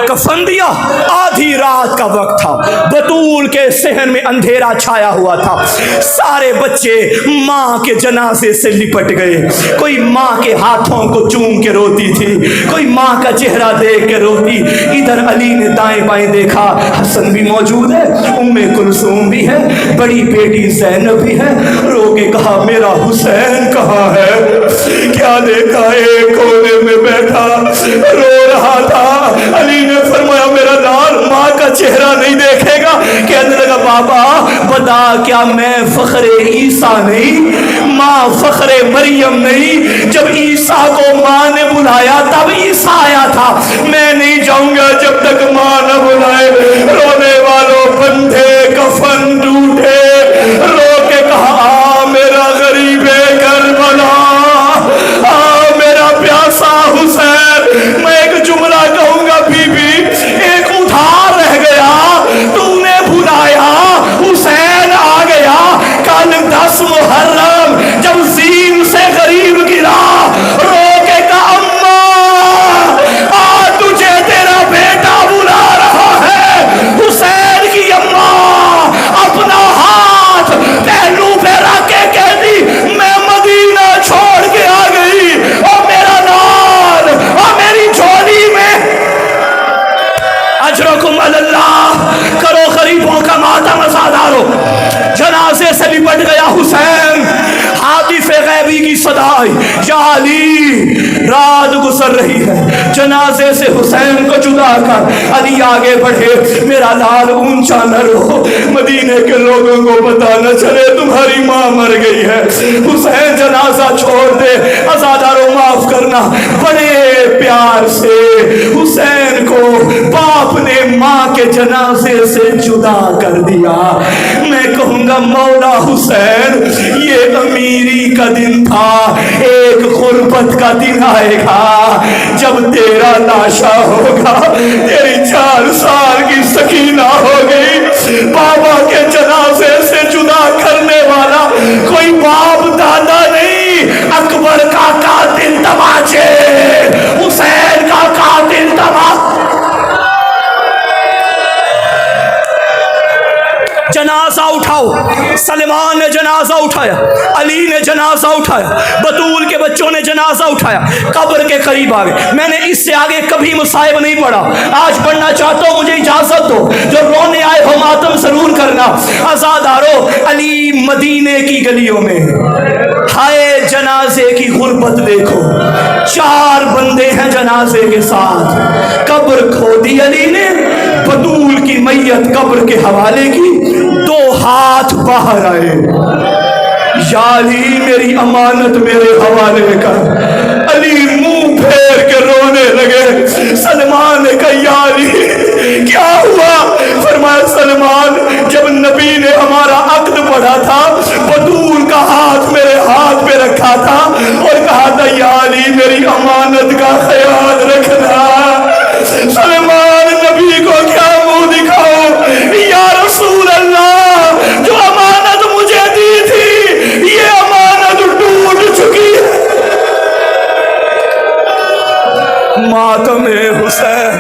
कफन दिया, आधी रात का वक्त था, बतूल के सहन में अंधेरा छाया हुआ था। सारे बच्चे माँ के जनाजे से लिपट गए। कोई माँ के हाथों को चूम के रोती थी, कोई माँ का चेहरा देख के रोती। इधर अली ने दाएं बाएं देखा, हसन भी मौजूद है, उम्मे कुलसूम भी है, बड़ी बेटी ज़ैनब भी है। रो के कहा मेरा हुसैन कहाँ है। क्या देखा, एक कोने में बैठा रो रहा था। अली ने फरमाया मेरा लाल माँ का चेहरा नहीं देखेगा। कहने लगा बाबा बता क्या मैं फखरे ईसा नहीं, माँ फखरे मरियम नहीं। जब ईसा को माँ ने बुलाया तब ईसा आया था, मैं नहीं जाऊंगा जब तक माँ न बुलाए। रोने वालों बंधे कफन टूटे, रो के कहा मेरा गरीबे करबला, मेरा प्यासा हुसैन। मैं एक जुमला कहूंगा बीबी, एक उधार रह गया, तूने बुलाया, हुसैन आ गया। कल 10 मुहर्रम जब जीन से गरीब गिरा, रो के कहा अम्मा आज तुझे तेरा बेटा बुला रहा है। हुसैन की अम्मा अपना हाथ पहलू पे रख के कहती मैं मदीना छोड़ के आ गई, और मेरा लाल और मेरी झोली में। अजरुकुम अल्लाह, करो गरीबों का मातम आजादारो। जनाजे से लिपट गया हुसैन, हातिफे गैबी की सदाई या अली। रात गुजर रही है, जनाजे से हुसैन को जुदा कर अली आगे बढ़े। मेरा लाल ऊंचा न रहो, मदीने के लोगों को पता न चले तुम्हारी माँ मर गई है। हुसैन जनाजा छोड़ दे। आजादारो माफ करना, बड़े प्यार से हुसैन को बाप अपने माँ के जनाजे से जुदा कर दिया। मैं कहूँगा मौला हुसैन, ये अमीरी का दिन था, एक गुर्बत का दिन आएगा जब तेरा लाशा होगा, तेरी 4 साल की सकीना होगी, बाबा के जनाजे से जुदा करने वाला कोई बाप दादा नहीं, अकबर का कातिल तमाचे, हुसैन का कातिल तमाचे। जनाजा उठाओ। सलमान ने जनाजा उठाया, अली ने जनाजा उठाया, बतूल के बच्चों ने जनाजा उठाया, कब्र के करीब आ गए। मैंने इससे आगे कभी मुसाहिब नहीं पढ़ा, आज पढ़ना चाहता हूँ, मुझे इजाजत दो। जो रोने आए हो मातम जरूर करना। आजादारो, अली मदीने की गलियों में, हाय जनाजे की गुर्बत देखो, 4 बंदे हैं जनाजे के साथ। कब्र खोदी अली ने, बतूल की मैयत कब्र के हवाले की, 2 हाथ बाहर आए, या अली मेरी अमानत मेरे हवाले कर। अली मुंह फेर के रोने लगे। सलमान ने कहा या अली क्या हुआ? फरमाया सलमान, जब नबी ने हमारा अक्द पढ़ा था, बतूल का हाथ मेरे हाथ पे रखा था और कहा था या अली मेरी अमानत का ख्याल रखना। सलमान नबी को क्या मुंह दिखाओ? या रसूल अल्लाह, जो अमानत मुझे दी थी ये अमानत टूट चुकी है। मातम हुसैन,